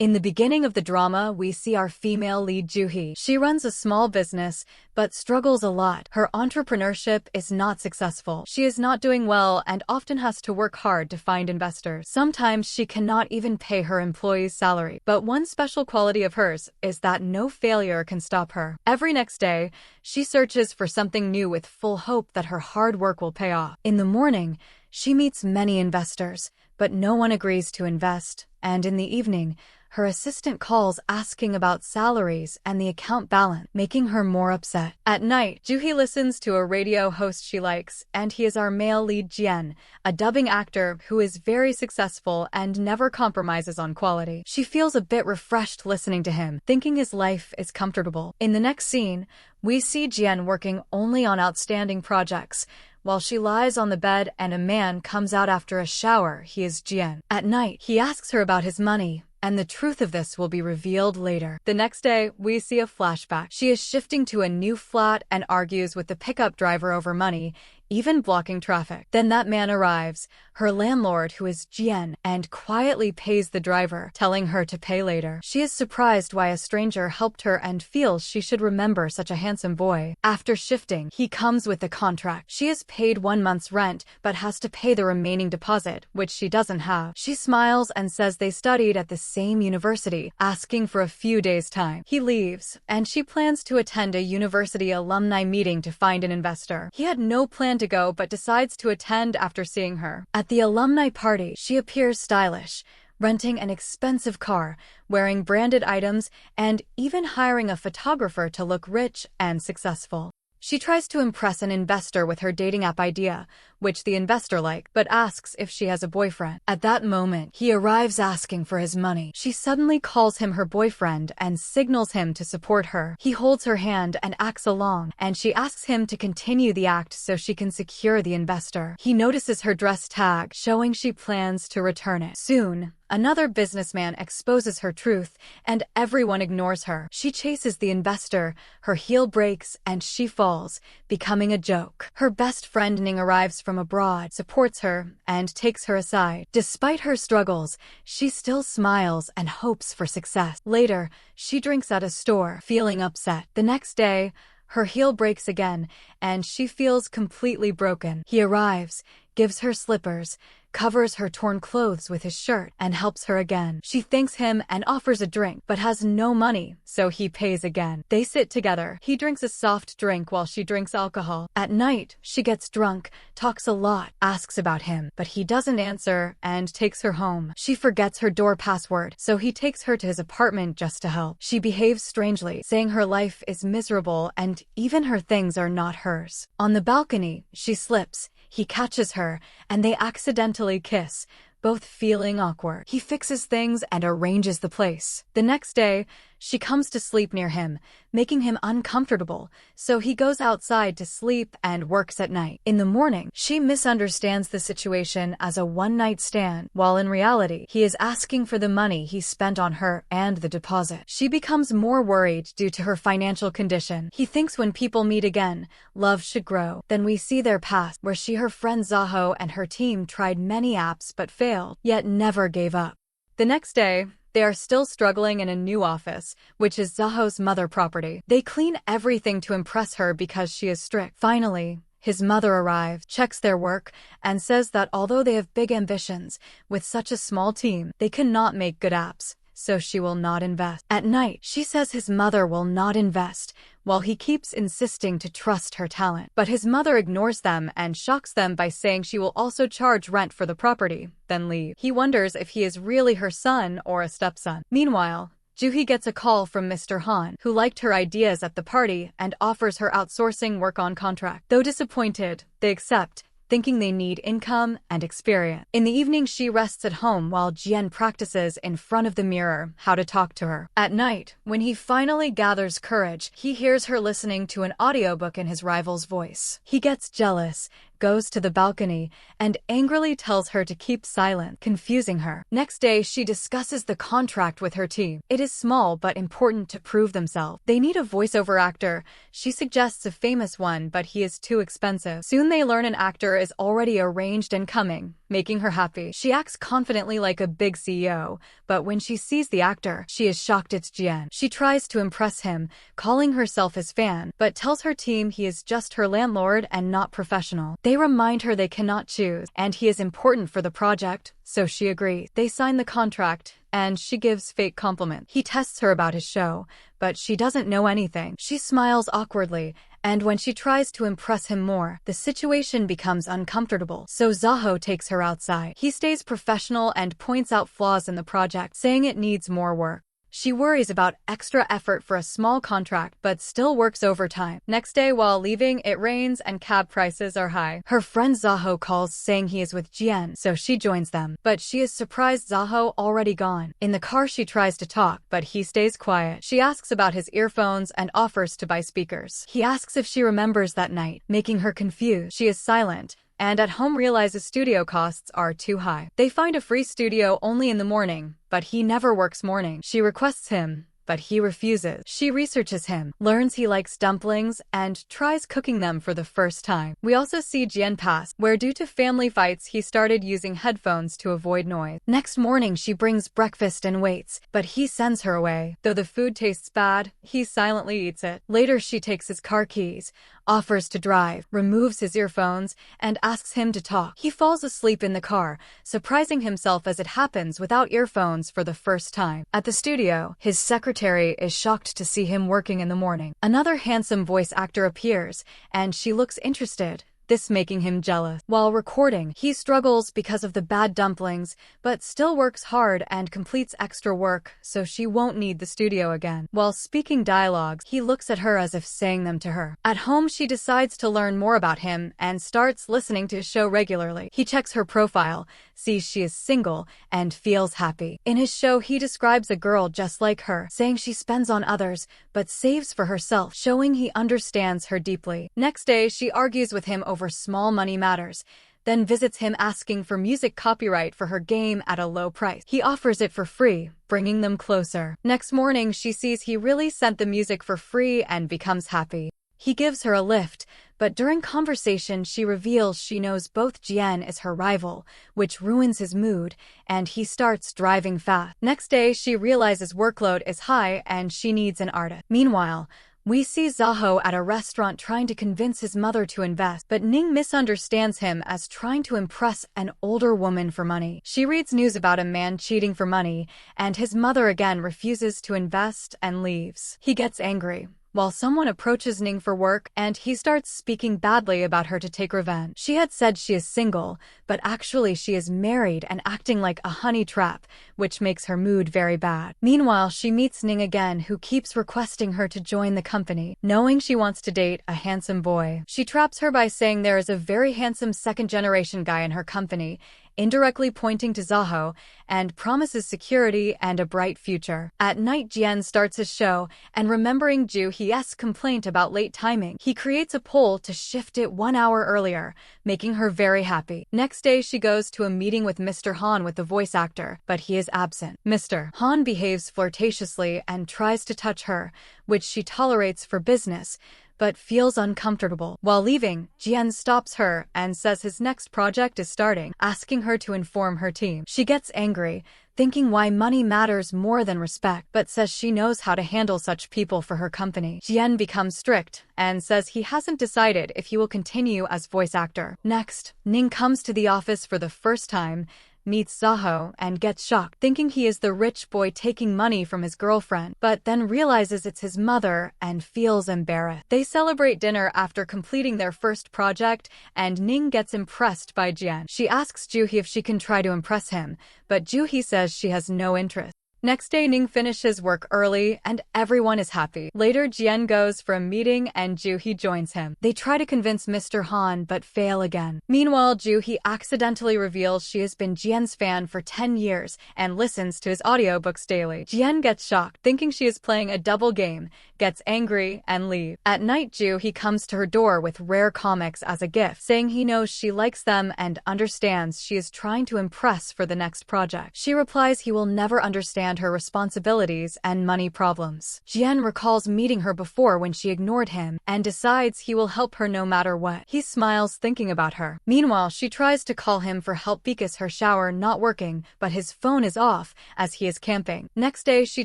In the beginning of the drama, we see our female lead Juhi. She runs a small business, but struggles a lot. Her entrepreneurship is not successful. She is not doing well and often has to work hard to find investors. Sometimes she cannot even pay her employees' salary. But one special quality of hers is that no failure can stop her. Every next day, she searches for something new with full hope that her hard work will pay off. In the morning, she meets many investors, but no one agrees to invest. And in the evening, her assistant calls asking about salaries and the account balance, making her more upset. At night, Juhi listens to a radio host she likes, and he is our male lead Jian, a dubbing actor who is very successful and never compromises on quality. She feels a bit refreshed listening to him, thinking his life is comfortable. In the next scene, we see Jian working only on outstanding projects, while she lies on the bed and a man comes out after a shower. He is Jian. At night, he asks her about his money, and the truth of this will be revealed later. The next day, we see a flashback. She is shifting to a new flat and argues with the pickup driver over money, even blocking traffic. Then that man arrives, her landlord, who is Jian, and quietly pays the driver, telling her to pay later. She is surprised why a stranger helped her and feels she should remember such a handsome boy. After shifting, he comes with the contract. She is paid 1 month's rent, but has to pay the remaining deposit, which she doesn't have. She smiles and says they studied at the same university, asking for a few days' time. He leaves, and she plans to attend a university alumni meeting to find an investor. He had no plan to go, but decides to attend after seeing her. At the alumni party, she appears stylish, renting an expensive car, wearing branded items, and even hiring a photographer to look rich and successful. She tries to impress an investor with her dating app idea, which the investor likes, but asks if she has a boyfriend. At that moment, he arrives asking for his money. She suddenly calls him her boyfriend and signals him to support her. He holds her hand and acts along, and she asks him to continue the act so she can secure the investor. He notices her dress tag, showing she plans to return it. Soon, another businessman exposes her truth, and everyone ignores her. She chases the investor, her heel breaks, and she falls, becoming a joke. Her best friend Ning arrives from abroad, supports her, and takes her aside. Despite her struggles, she still smiles and hopes for success. Later, she drinks at a store, feeling upset. The next day, her heel breaks again, and she feels completely broken. He arrives, gives her slippers, covers her torn clothes with his shirt, and helps her again. She thanks him and offers a drink, but has no money, so he pays again. They sit together. He drinks a soft drink while she drinks alcohol. At night, she gets drunk, talks a lot, asks about him, but he doesn't answer and takes her home. She forgets her door password, so he takes her to his apartment just to help. She behaves strangely, saying her life is miserable and even her things are not hers. On the balcony, she slips. He catches her, and they accidentally kiss, both feeling awkward. He fixes things and arranges the place. The next day, she comes to sleep near him, making him uncomfortable, so he goes outside to sleep and works at night. In the morning, she misunderstands the situation as a one-night stand, while in reality, he is asking for the money he spent on her and the deposit. She becomes more worried due to her financial condition. He thinks when people meet again, love should grow. Then we see their past, where her friend Zaho and her team tried many apps but failed, yet never gave up. The next day, they are still struggling in a new office, which is Zaho's mother property. They clean everything to impress her because she is strict. Finally, his mother arrives, checks their work, and says that although they have big ambitions, with such a small team, they cannot make good apps, so she will not invest. At night, she says his mother will not invest, while he keeps insisting to trust her talent. But his mother ignores them and shocks them by saying she will also charge rent for the property, then leave. He wonders if he is really her son or a stepson. Meanwhile, Juhi gets a call from Mr. Han, who liked her ideas at the party and offers her outsourcing work on contract. Though disappointed, they accept, thinking they need income and experience. In the evening, she rests at home while Jian practices in front of the mirror how to talk to her. At night, when he finally gathers courage, he hears her listening to an audiobook in his rival's voice. He gets jealous, goes to the balcony, and angrily tells her to keep silent, confusing her. Next day, she discusses the contract with her team. It is small but important to prove themselves. They need a voiceover actor. She suggests a famous one, but he is too expensive. Soon they learn an actor is already arranged and coming, making her happy. She acts confidently like a big CEO, but when she sees the actor, she is shocked it's Jian. She tries to impress him, calling herself his fan, but tells her team he is just her landlord and not professional. They remind her they cannot choose, and he is important for the project, so she agrees. They sign the contract, and she gives fake compliments. He tests her about his show, but she doesn't know anything. She smiles awkwardly, and when she tries to impress him more, the situation becomes uncomfortable. So Zaho takes her outside. He stays professional and points out flaws in the project, saying it needs more work. She worries about extra effort for a small contract, but still works overtime. Next day, while leaving, it rains and cab prices are high. Her friend Zaho calls saying he is with Jian, so she joins them. But she is surprised Zaho already gone. In the car, she tries to talk, but he stays quiet. She asks about his earphones and offers to buy speakers. He asks if she remembers that night, making her confused. She is silent, and at home realizes studio costs are too high. They find a free studio only in the morning, but he never works morning. She requests him, but he refuses. She researches him, learns he likes dumplings, and tries cooking them for the first time. We also see Jian pass, where due to family fights, he started using headphones to avoid noise. Next morning, she brings breakfast and waits, but he sends her away. Though the food tastes bad, he silently eats it. Later, she takes his car keys, offers to drive, removes his earphones, and asks him to talk. He falls asleep in the car, surprising himself as it happens without earphones for the first time. At the studio, his secretary is shocked to see him working in the morning. Another handsome voice actor appears, and she looks interested, this making him jealous. While recording, he struggles because of the bad dumplings, but still works hard and completes extra work, so she won't need the studio again. While speaking dialogues, he looks at her as if saying them to her. At home, she decides to learn more about him and starts listening to his show regularly. He checks her profile, sees she is single, and feels happy. In his show, he describes a girl just like her, saying she spends on others, but saves for herself, showing he understands her deeply. Next day, she argues with him over small money matters, then visits him asking for music copyright for her game at a low price. He offers it for free, bringing them closer. Next morning, she sees he really sent the music for free and becomes happy. He gives her a lift, but during conversation, she reveals she knows both Jian is her rival, which ruins his mood, and he starts driving fast. Next day, she realizes workload is high and she needs an artist. Meanwhile, we see Zaho at a restaurant trying to convince his mother to invest, but Ning misunderstands him as trying to impress an older woman for money. She reads news about a man cheating for money, and his mother again refuses to invest and leaves. He gets angry while someone approaches Ning for work, and he starts speaking badly about her to take revenge. She had said she is single, but actually she is married and acting like a honey trap, which makes her mood very bad. Meanwhile, she meets Ning again, who keeps requesting her to join the company. Knowing she wants to date a handsome boy, she traps her by saying there is a very handsome second-generation guy in her company, indirectly pointing to Zaho, and promises security and a bright future. At night, Jian starts his show, and remembering Ju Hye's complaint about late timing, he creates a poll to shift it 1 hour earlier, making her very happy. Next day, she goes to a meeting with Mr. Han with the voice actor, but he is absent. Mr. Han behaves flirtatiously and tries to touch her, which she tolerates for business, but feels uncomfortable. While leaving, Jian stops her and says his next project is starting, asking her to inform her team. She gets angry, thinking why money matters more than respect, but says she knows how to handle such people for her company. Jian becomes strict and says he hasn't decided if he will continue as voice actor. Next, Ning comes to the office for the first time, meets Zaho, and gets shocked, thinking he is the rich boy taking money from his girlfriend, but then realizes it's his mother and feels embarrassed. They celebrate dinner after completing their first project, and Ning gets impressed by Jian. She asks Juhi if she can try to impress him, but Juhi says she has no interest. Next day, Ning finishes work early, and everyone is happy. Later, Jian goes for a meeting, and Juhi joins him. They try to convince Mr. Han, but fail again. Meanwhile, Juhi accidentally reveals she has been Jian's fan for 10 years and listens to his audiobooks daily. Jian gets shocked, thinking she is playing a double game, gets angry, and leaves. At night, Juhi comes to her door with rare comics as a gift, saying he knows she likes them and understands she is trying to impress for the next project. She replies he will never understand understand her responsibilities and money problems. Jian recalls meeting her before when she ignored him and decides he will help her no matter what. He smiles thinking about her. Meanwhile, she tries to call him for help because her shower not working, but his phone is off as he is camping. Next day, she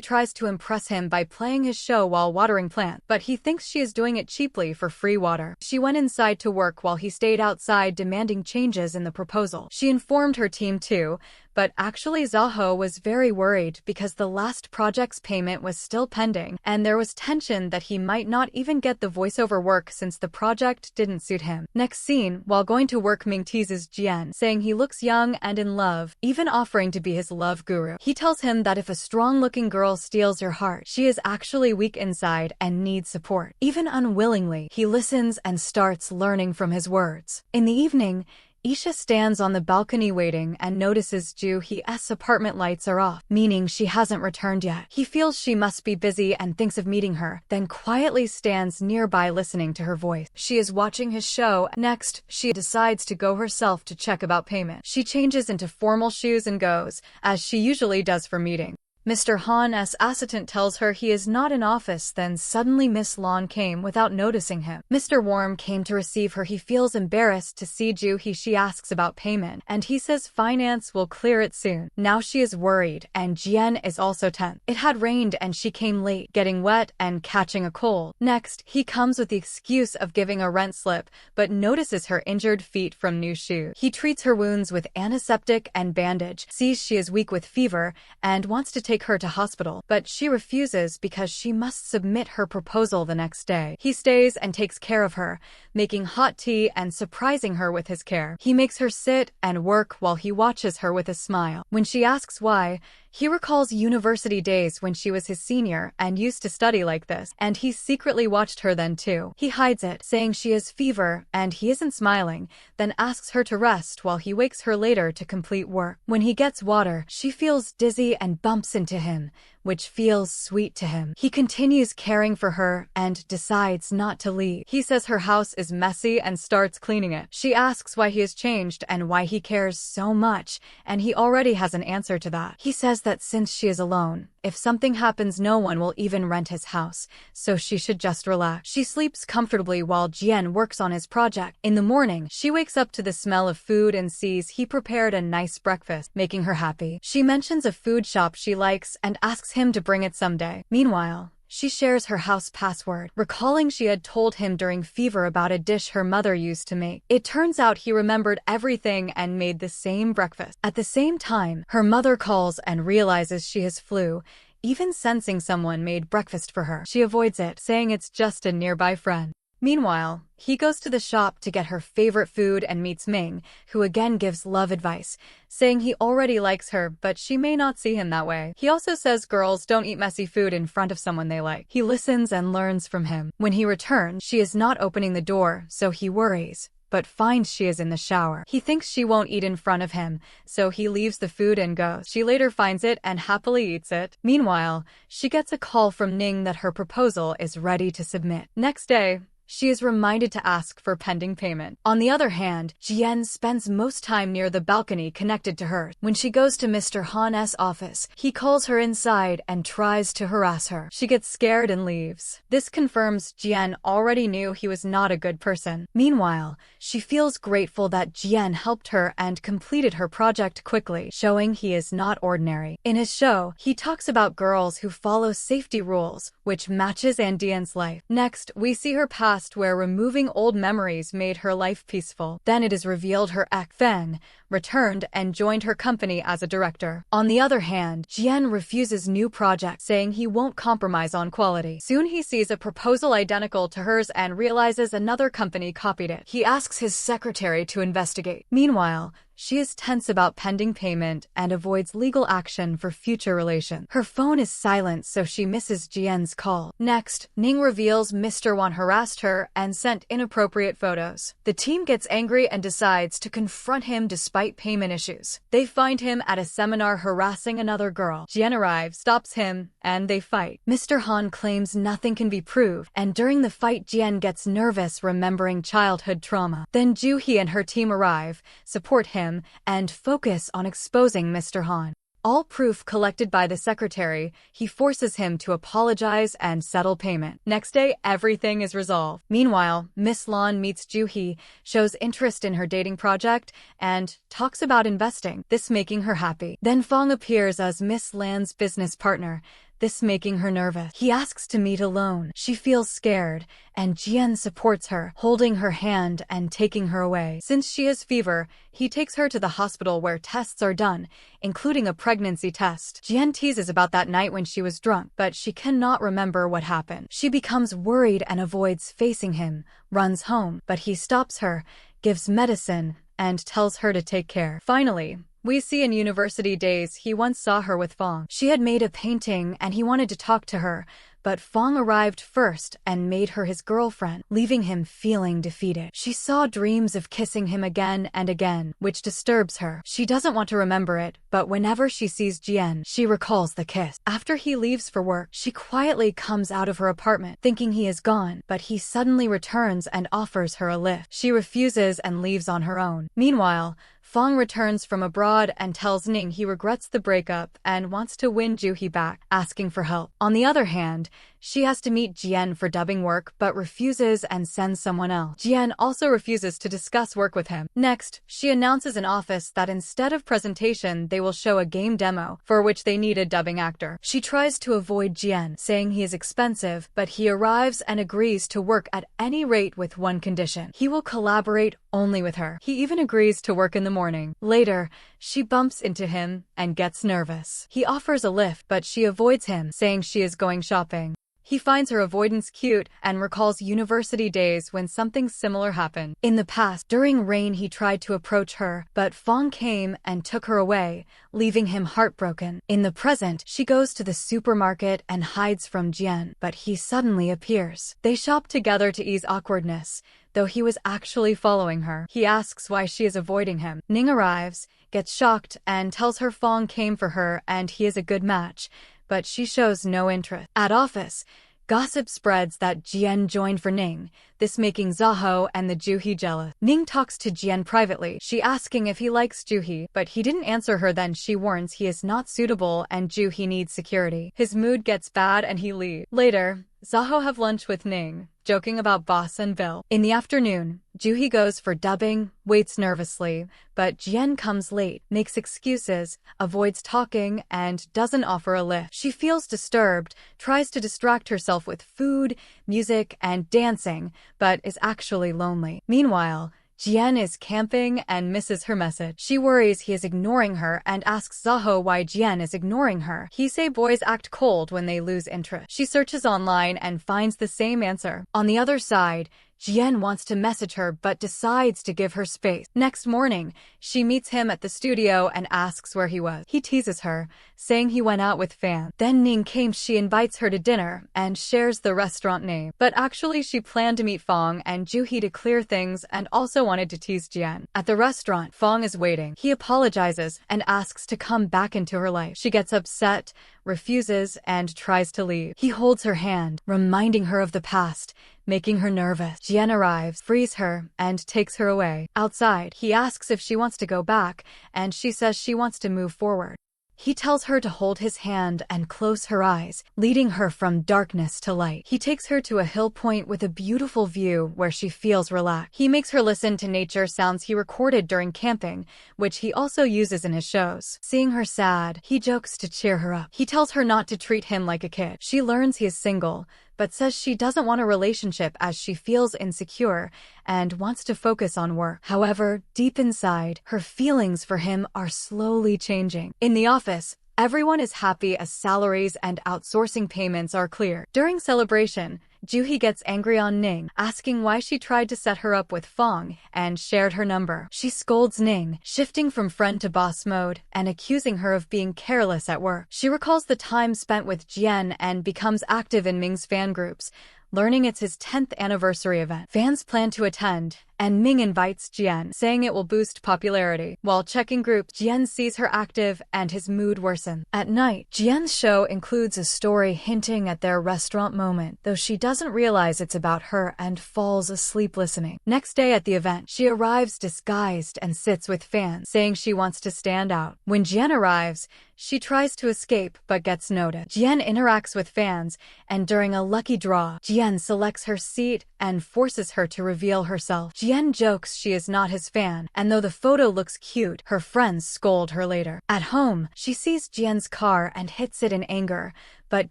tries to impress him by playing his show while watering plants, but he thinks she is doing it cheaply for free water. She went inside to work while he stayed outside demanding changes in the proposal. She informed her team too, but actually Zaho was very worried because the last project's payment was still pending, and there was tension that he might not even get the voiceover work since the project didn't suit him. Next scene, while going to work, Ming teases Jian, saying he looks young and in love, even offering to be his love guru. He tells him that if a strong-looking girl steals your heart, she is actually weak inside and needs support. Even unwillingly, he listens and starts learning from his words. In the evening, Isha stands on the balcony waiting and notices Juhi's apartment lights are off, meaning she hasn't returned yet. He feels she must be busy and thinks of meeting her, then quietly stands nearby listening to her voice. She is watching his show. Next, she decides to go herself to check about payment. She changes into formal shoes and goes, as she usually does for meeting. Mr. Han's assistant tells her he is not in office, then suddenly Miss Lon came without noticing him. Mr. Warm came to receive her. He feels embarrassed to see Juhi. She asks about payment, and he says finance will clear it soon. Now she is worried, and Jian is also tense. It had rained and she came late, getting wet and catching a cold. Next, he comes with the excuse of giving a rent slip, but notices her injured feet from new shoes. He treats her wounds with antiseptic and bandage, sees she is weak with fever, and wants to take her to hospital, but she refuses because she must submit her proposal the next day. He stays and takes care of her, making hot tea and surprising her with his care. He makes her sit and work while he watches her with a smile. When she asks why, he recalls university days when she was his senior and used to study like this, and he secretly watched her then too. He hides it, saying she has fever and he isn't smiling, then asks her to rest while he wakes her later to complete work. When he gets water, she feels dizzy and bumps into him, which feels sweet to him. He continues caring for her and decides not to leave. He says her house is messy and starts cleaning it. She asks why he has changed and why he cares so much, and he already has an answer to that. He says that since she is alone, if something happens, no one will even rent his house, so she should just relax. She sleeps comfortably while Jian works on his project. In the morning, she wakes up to the smell of food and sees he prepared a nice breakfast, making her happy. She mentions a food shop she likes and asks him to bring it someday. Meanwhile, she shares her house password, recalling she had told him during fever about a dish her mother used to make. It turns out he remembered everything and made the same breakfast. At the same time, her mother calls and realizes she has flu, even sensing someone made breakfast for her. She avoids it, saying it's just a nearby friend. Meanwhile, he goes to the shop to get her favorite food and meets Ming, who again gives love advice, saying he already likes her, but she may not see him that way. He also says girls don't eat messy food in front of someone they like. He listens and learns from him. When he returns, she is not opening the door, so he worries, but finds she is in the shower. He thinks she won't eat in front of him, so he leaves the food and goes. She later finds it and happily eats it. Meanwhile, she gets a call from Ning that her proposal is ready to submit. Next day, she is reminded to ask for pending payment. On the other hand, Jian spends most time near the balcony connected to her. When she goes to Mr. Han's office, he calls her inside and tries to harass her. She gets scared and leaves. This confirms Jian already knew he was not a good person. Meanwhile, she feels grateful that Jian helped her and completed her project quickly, showing he is not ordinary. In his show, he talks about girls who follow safety rules, which matches Andian's life. Next, we see her past where removing old memories made her life peaceful. Then it is revealed her ex, Fen, returned and joined her company as a director. On the other hand, Jian refuses new projects, saying he won't compromise on quality. Soon he sees a proposal identical to hers and realizes another company copied it. He asks his secretary to investigate. Meanwhile, she is tense about pending payment and avoids legal action for future relations. Her phone is silent, so she misses Jian's call. Next, Ning reveals Mr. Wan harassed her and sent inappropriate photos. The team gets angry and decides to confront him despite payment issues. They find him at a seminar harassing another girl. Jian arrives, stops him, and they fight. Mr. Han claims nothing can be proved, and during the fight Jian gets nervous remembering childhood trauma. Then Juhi and her team arrive, support him, and focus on exposing Mr. Han. All proof collected by the secretary, he forces him to apologize and settle payment. Next day, everything is resolved. Meanwhile, Miss Lan meets Juhi, shows interest in her dating project, and talks about investing, this making her happy. Then Fong appears as Miss Lan's business partner, this making her nervous. He asks to meet alone. She feels scared, and Jian supports her, holding her hand and taking her away. Since she has fever, he takes her to the hospital where tests are done, including a pregnancy test. Jian teases about that night when she was drunk, but she cannot remember what happened. She becomes worried and avoids facing him, runs home, but he stops her, gives medicine, and tells her to take care. Finally, we see in university days he once saw her with Fong. She had made a painting and he wanted to talk to her, but Fong arrived first and made her his girlfriend, leaving him feeling defeated. She saw dreams of kissing him again and again, which disturbs her. She doesn't want to remember it, but whenever she sees Jian, she recalls the kiss. After he leaves for work, she quietly comes out of her apartment, thinking he is gone, but he suddenly returns and offers her a lift. She refuses and leaves on her own. Meanwhile, Fong returns from abroad and tells Ning he regrets the breakup and wants to win Juhi back, asking for help. On the other hand, she has to meet Jian for dubbing work but refuses and sends someone else. Jian also refuses to discuss work with him. Next, she announces in office that instead of presentation, they will show a game demo, for which they need a dubbing actor. She tries to avoid Jian, saying he is expensive, but he arrives and agrees to work at any rate with one condition. He will collaborate only with her. He even agrees to work in the morning. Later, she bumps into him and gets nervous. He offers a lift, but she avoids him, saying she is going shopping. He finds her avoidance cute and recalls university days when something similar happened. In the past, during rain he tried to approach her, but Fong came and took her away, leaving him heartbroken. In the present, she goes to the supermarket and hides from Jian, but he suddenly appears. They shop together to ease awkwardness, though he was actually following her. He asks why she is avoiding him. Ning arrives, gets shocked, and tells her Fong came for her and he is a good match, but she shows no interest. At office, gossip spreads that Jian joined for Ning, this making Zaho and the Juhi jealous. Ning talks to Jian privately, she asking if he likes Juhi, but he didn't answer her. Then she warns he is not suitable and Juhi needs security. His mood gets bad and he leaves. Later, Zaho have lunch with Ning, joking about boss and bill. In the afternoon, Juhi goes for dubbing, waits nervously, but Jian comes late, makes excuses, avoids talking, and doesn't offer a lift. She feels disturbed, tries to distract herself with food, music, and dancing, but is actually lonely. Meanwhile, Jian is camping and misses her message. She worries he is ignoring her and asks Zaho why Jian is ignoring her. He say boys act cold when they lose interest. She searches online and finds the same answer. On the other side, Jian wants to message her but decides to give her space. Next morning, she meets him at the studio and asks where he was. He teases her, saying he went out with fans. Then Ning came. She invites her to dinner and shares the restaurant name. But actually she planned to meet Fong and Juhi to clear things and also wanted to tease Jian. At the restaurant, Fong is waiting. He apologizes and asks to come back into her life. She gets upset, refuses, and tries to leave. He holds her hand, reminding her of the past, making her nervous. Jian arrives, frees her, and takes her away. Outside, he asks if she wants to go back, and she says she wants to move forward. He tells her to hold his hand and close her eyes, leading her from darkness to light. He takes her to a hill point with a beautiful view where she feels relaxed. He makes her listen to nature sounds he recorded during camping, which he also uses in his shows. Seeing her sad, he jokes to cheer her up. He tells her not to treat him like a kid. She learns he is single, but says she doesn't want a relationship as she feels insecure and wants to focus on work. However, deep inside, her feelings for him are slowly changing. In the office, everyone is happy as salaries and outsourcing payments are clear. During celebration, Juhi gets angry on Ning, asking why she tried to set her up with Fong and shared her number. She scolds Ning, shifting from friend to boss mode and accusing her of being careless at work. She recalls the time spent with Jian and becomes active in Ming's fan groups, learning it's his 10th anniversary event. Fans plan to attend, and Ming invites Jian, saying it will boost popularity. While checking groups, Jian sees her active and his mood worsens. At night, Jian's show includes a story hinting at their restaurant moment, though she doesn't realize it's about her and falls asleep listening. Next day at the event, she arrives disguised and sits with fans, saying she wants to stand out. When Jian arrives, she tries to escape but gets noted. Jian interacts with fans, and during a lucky draw, Jian selects her seat and forces her to reveal herself. Jian jokes she is not his fan, and though the photo looks cute, her friends scold her later. At home, she sees Jian's car and hits it in anger, but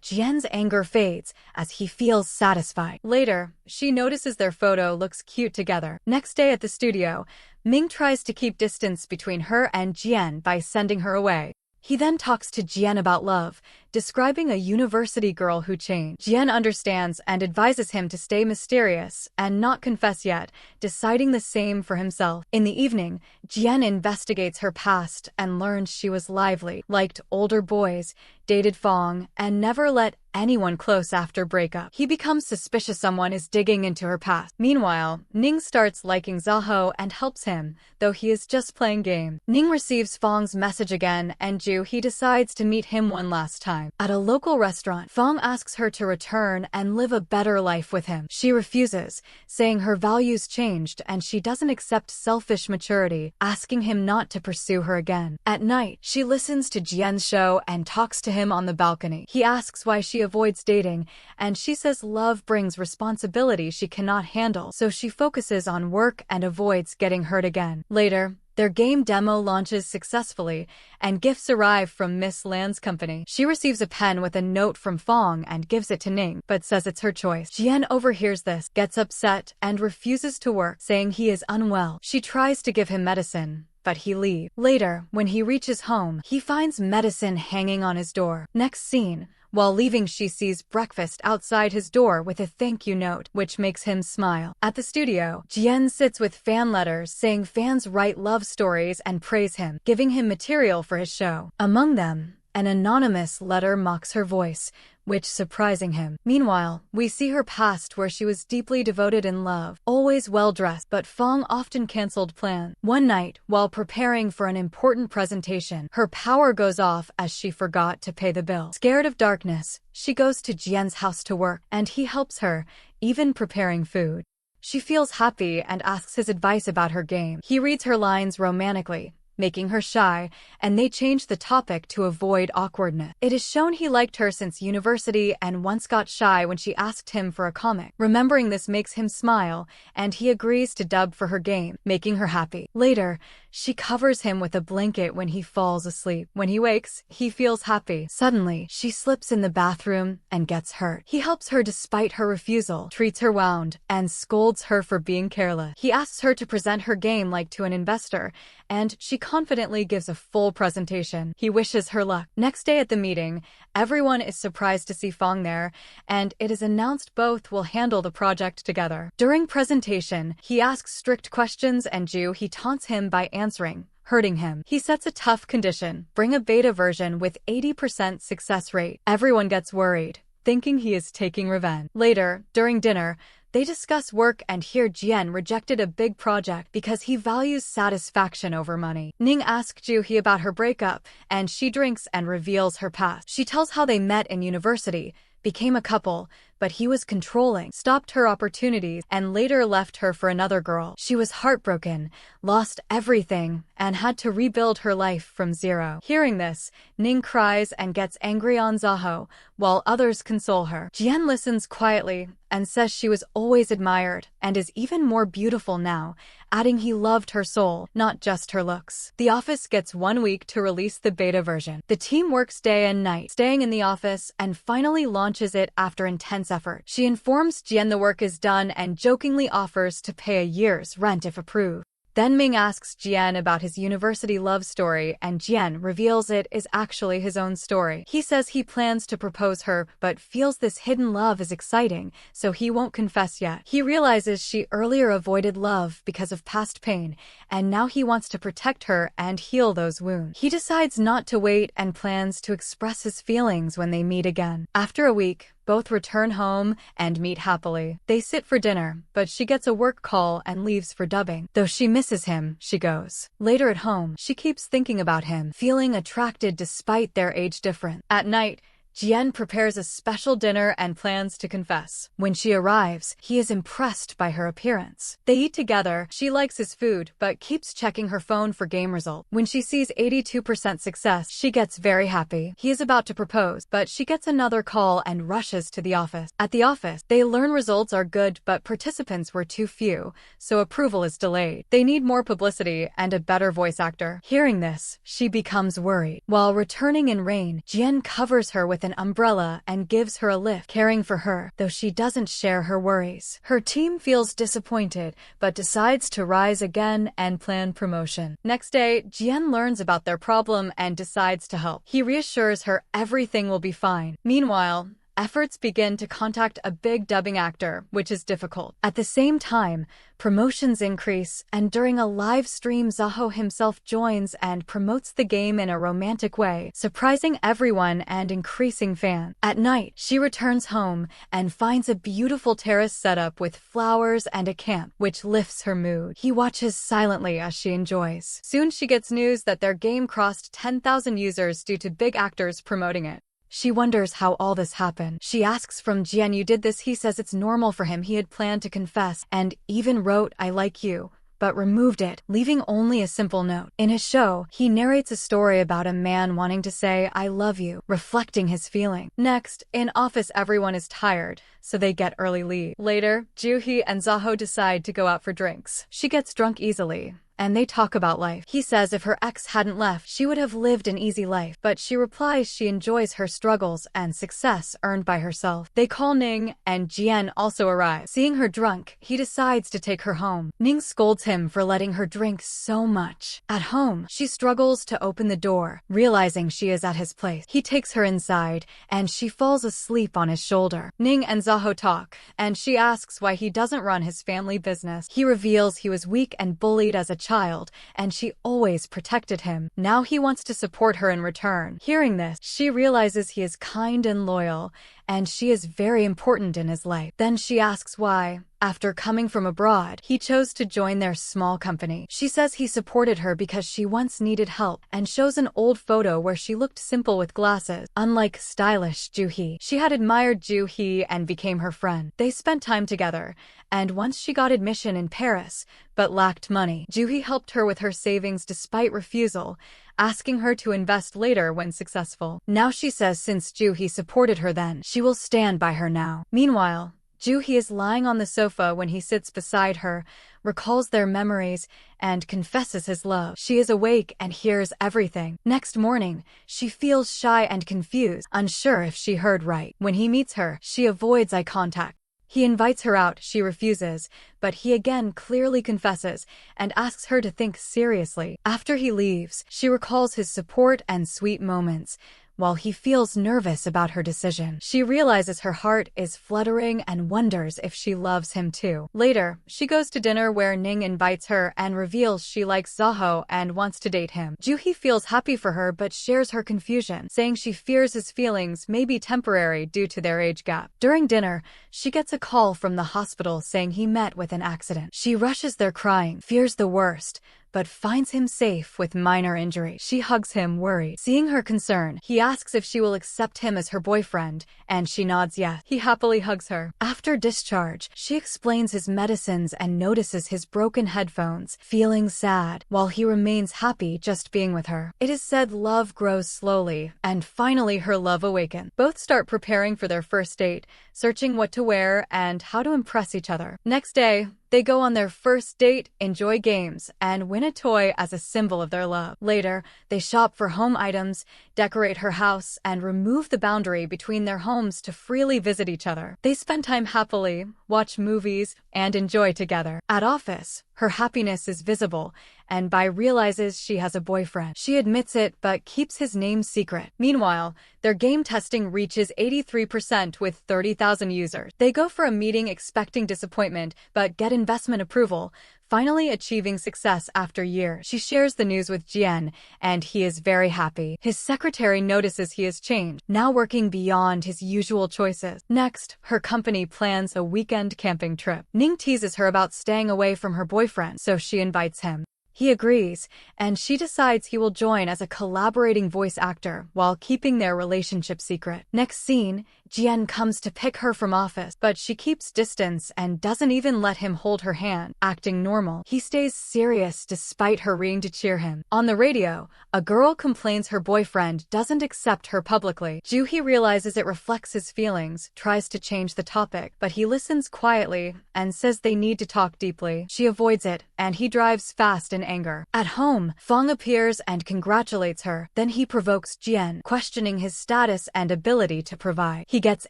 Jian's anger fades as he feels satisfied. Later, she notices their photo looks cute together. Next day at the studio, Ming tries to keep distance between her and Jian by sending her away. He then talks to Jian about love, describing a university girl who changed. Jian understands and advises him to stay mysterious and not confess yet, deciding the same for himself. In the evening, Jian investigates her past and learns she was lively, liked older boys, dated Fong, and never let anyone close after breakup. He becomes suspicious someone is digging into her past. Meanwhile, Ning starts liking Zaho and helps him, though he is just playing game. Ning receives Fong's message again, and he decides to meet him one last time. At a local restaurant, Fong asks her to return and live a better life with him. She refuses, saying her values changed and she doesn't accept selfish maturity, asking him not to pursue her again. At night, she listens to Jian's show and talks to him on the balcony. He asks why she avoids dating, and she says love brings responsibility she cannot handle, so she focuses on work and avoids getting hurt again. Later, their game demo launches successfully, and gifts arrive from Miss Land's company. She receives a pen with a note from Fong and gives it to Ning, but says it's her choice. Jian overhears this, gets upset, and refuses to work, saying he is unwell. She tries to give him medicine, but he leaves. Later, when he reaches home, he finds medicine hanging on his door. Next scene. While leaving, she sees breakfast outside his door with a thank you note, which makes him smile. At the studio, Jian sits with fan letters saying fans write love stories and praise him, giving him material for his show. Among them, an anonymous letter mocks her voice, which surprising him. Meanwhile, we see her past where she was deeply devoted in love, always well-dressed, but Fong often canceled plans. One night, while preparing for an important presentation, her power goes off as she forgot to pay the bill. Scared of darkness, she goes to Jian's house to work, and he helps her, even preparing food. She feels happy and asks his advice about her game. He reads her lines romantically, making her shy, and they change the topic to avoid awkwardness. It is shown he liked her since university and once got shy when she asked him for a comic. Remembering this makes him smile, and he agrees to dub for her game, making her happy. Later, she covers him with a blanket when he falls asleep. When he wakes, he feels happy. Suddenly, she slips in the bathroom and gets hurt. He helps her despite her refusal, treats her wound, and scolds her for being careless. He asks her to present her game like to an investor, and she confidently gives a full presentation. He wishes her luck. Next day at the meeting, everyone is surprised to see Fong there, and it is announced both will handle the project together. During presentation, he asks strict questions and he taunts him by answering, hurting him. He sets a tough condition: bring a beta version with 80% success rate. Everyone gets worried, thinking he is taking revenge. Later, during dinner, they discuss work and hear Jian rejected a big project because he values satisfaction over money. Ning asks Juhi about her breakup, and she drinks and reveals her past. She tells how they met in university, became a couple, but he was controlling, stopped her opportunities, and later left her for another girl. She was heartbroken, lost everything, and had to rebuild her life from zero. Hearing this, Ning cries and gets angry on Zaho, while others console her. Jian listens quietly and says she was always admired and is even more beautiful now, adding he loved her soul, not just her looks. The office gets 1 week to release the beta version. The team works day and night, staying in the office, and finally launches it after intense effort. She informs Jian the work is done and jokingly offers to pay a year's rent if approved. Then Ming asks Jian about his university love story, and Jian reveals it is actually his own story. He says he plans to propose her, but feels this hidden love is exciting, so he won't confess yet. He realizes she earlier avoided love because of past pain, and now he wants to protect her and heal those wounds. He decides not to wait and plans to express his feelings when they meet again. After a week, Both return home and meet happily. They sit for dinner, but she gets a work call and leaves for dubbing. Though she misses him, she goes. Later at home, she keeps thinking about him, feeling attracted despite their age difference. At night, Jian prepares a special dinner and plans to confess. When she arrives, he is impressed by her appearance. They eat together. She likes his food, but keeps checking her phone for game results. When she sees 82% success, she gets very happy. He is about to propose, but she gets another call and rushes to the office. At the office, they learn results are good, but participants were too few, so approval is delayed. They need more publicity and a better voice actor. Hearing this, she becomes worried. While returning in rain, Jian covers her with an umbrella and gives her a lift, caring for her, though she doesn't share her worries. Her team feels disappointed, but decides to rise again and plan promotion. Next day, Jian learns about their problem and decides to help. He reassures her everything will be fine. Meanwhile, efforts begin to contact a big dubbing actor, which is difficult. At the same time, promotions increase, and during a live stream, Zaho himself joins and promotes the game in a romantic way, surprising everyone and increasing fans. At night, she returns home and finds a beautiful terrace set up with flowers and a camp, which lifts her mood. He watches silently as she enjoys. Soon she gets news that their game crossed 10,000 users due to big actors promoting it. She wonders how all this happened. She asks from Jian, "You did this?" He says it's normal for him. He had planned to confess and even wrote, "I like you," but removed it, leaving only a simple note. In his show, he narrates a story about a man wanting to say, "I love you," reflecting his feeling. Next, in office, everyone is tired, so they get early leave. Later, Juhi and Zaho decide to go out for drinks. She gets drunk easily, and they talk about life. He says if her ex hadn't left, she would have lived an easy life, but she replies she enjoys her struggles and success earned by herself. They call Ning, and Jian also arrives. Seeing her drunk, he decides to take her home. Ning scolds him for letting her drink so much. At home, she struggles to open the door, realizing she is at his place. He takes her inside, and she falls asleep on his shoulder. Ning and Zaho talk, and she asks why he doesn't run his family business. He reveals he was weak and bullied as a child, and she always protected him. Now he wants to support her in return. Hearing this, she realizes he is kind and loyal, and she is very important in his life. Then she asks why, after coming from abroad, he chose to join their small company. She says he supported her because she once needed help, and shows an old photo where she looked simple with glasses. Unlike stylish Juhi, she had admired Juhi and became her friend. They spent time together, and once she got admission in Paris, but lacked money. Juhi helped her with her savings despite refusal, asking her to invest later when successful. Now she says since Juhi supported her then, she will stand by her now. Meanwhile, Juhi is lying on the sofa when he sits beside her, recalls their memories, and confesses his love. She is awake and hears everything. Next morning, she feels shy and confused, unsure if she heard right. When he meets her, she avoids eye contact. He invites her out, she refuses, but he again clearly confesses and asks her to think seriously. After he leaves, she recalls his support and sweet moments, while he feels nervous about her decision. She realizes her heart is fluttering and wonders if she loves him too. Later, she goes to dinner where Ning invites her and reveals she likes Zaho and wants to date him. Juhi feels happy for her but shares her confusion, saying she fears his feelings may be temporary due to their age gap. During dinner, she gets a call from the hospital saying he met with an accident. She rushes there crying, fears the worst, but finds him safe with minor injury. She hugs him, worried. Seeing her concern, he asks if she will accept him as her boyfriend, and she nods yes. He happily hugs her. After discharge, she explains his medicines and notices his broken headphones, feeling sad, while he remains happy just being with her. It is said love grows slowly, and finally her love awakens. Both start preparing for their first date, searching what to wear and how to impress each other. Next day, they go on their first date, enjoy games, and win a toy as a symbol of their love. Later, they shop for home items, decorate her house, and remove the boundary between their homes to freely visit each other. They spend time happily, watch movies, and enjoy together. At office, her happiness is visible, and Bai realizes she has a boyfriend. She admits it but keeps his name secret. Meanwhile, their game testing reaches 83% with 30,000 users. They go for a meeting expecting disappointment but get investment approval, finally achieving success after years. She shares the news with Jian, and he is very happy. His secretary notices he has changed, now working beyond his usual choices. Next, her company plans a weekend camping trip. Ning teases her about staying away from her boyfriend, so she invites him. He agrees, and she decides he will join as a collaborating voice actor while keeping their relationship secret. Next scene, Jian comes to pick her from office, but she keeps distance and doesn't even let him hold her hand, acting normal. He stays serious despite her ringing to cheer him. On the radio, a girl complains her boyfriend doesn't accept her publicly. Juhi realizes it reflects his feelings, tries to change the topic, but he listens quietly and says they need to talk deeply. She avoids it, and he drives fast in anger. At home, Fong appears and congratulates her. Then he provokes Jian, questioning his status and ability to provide. He gets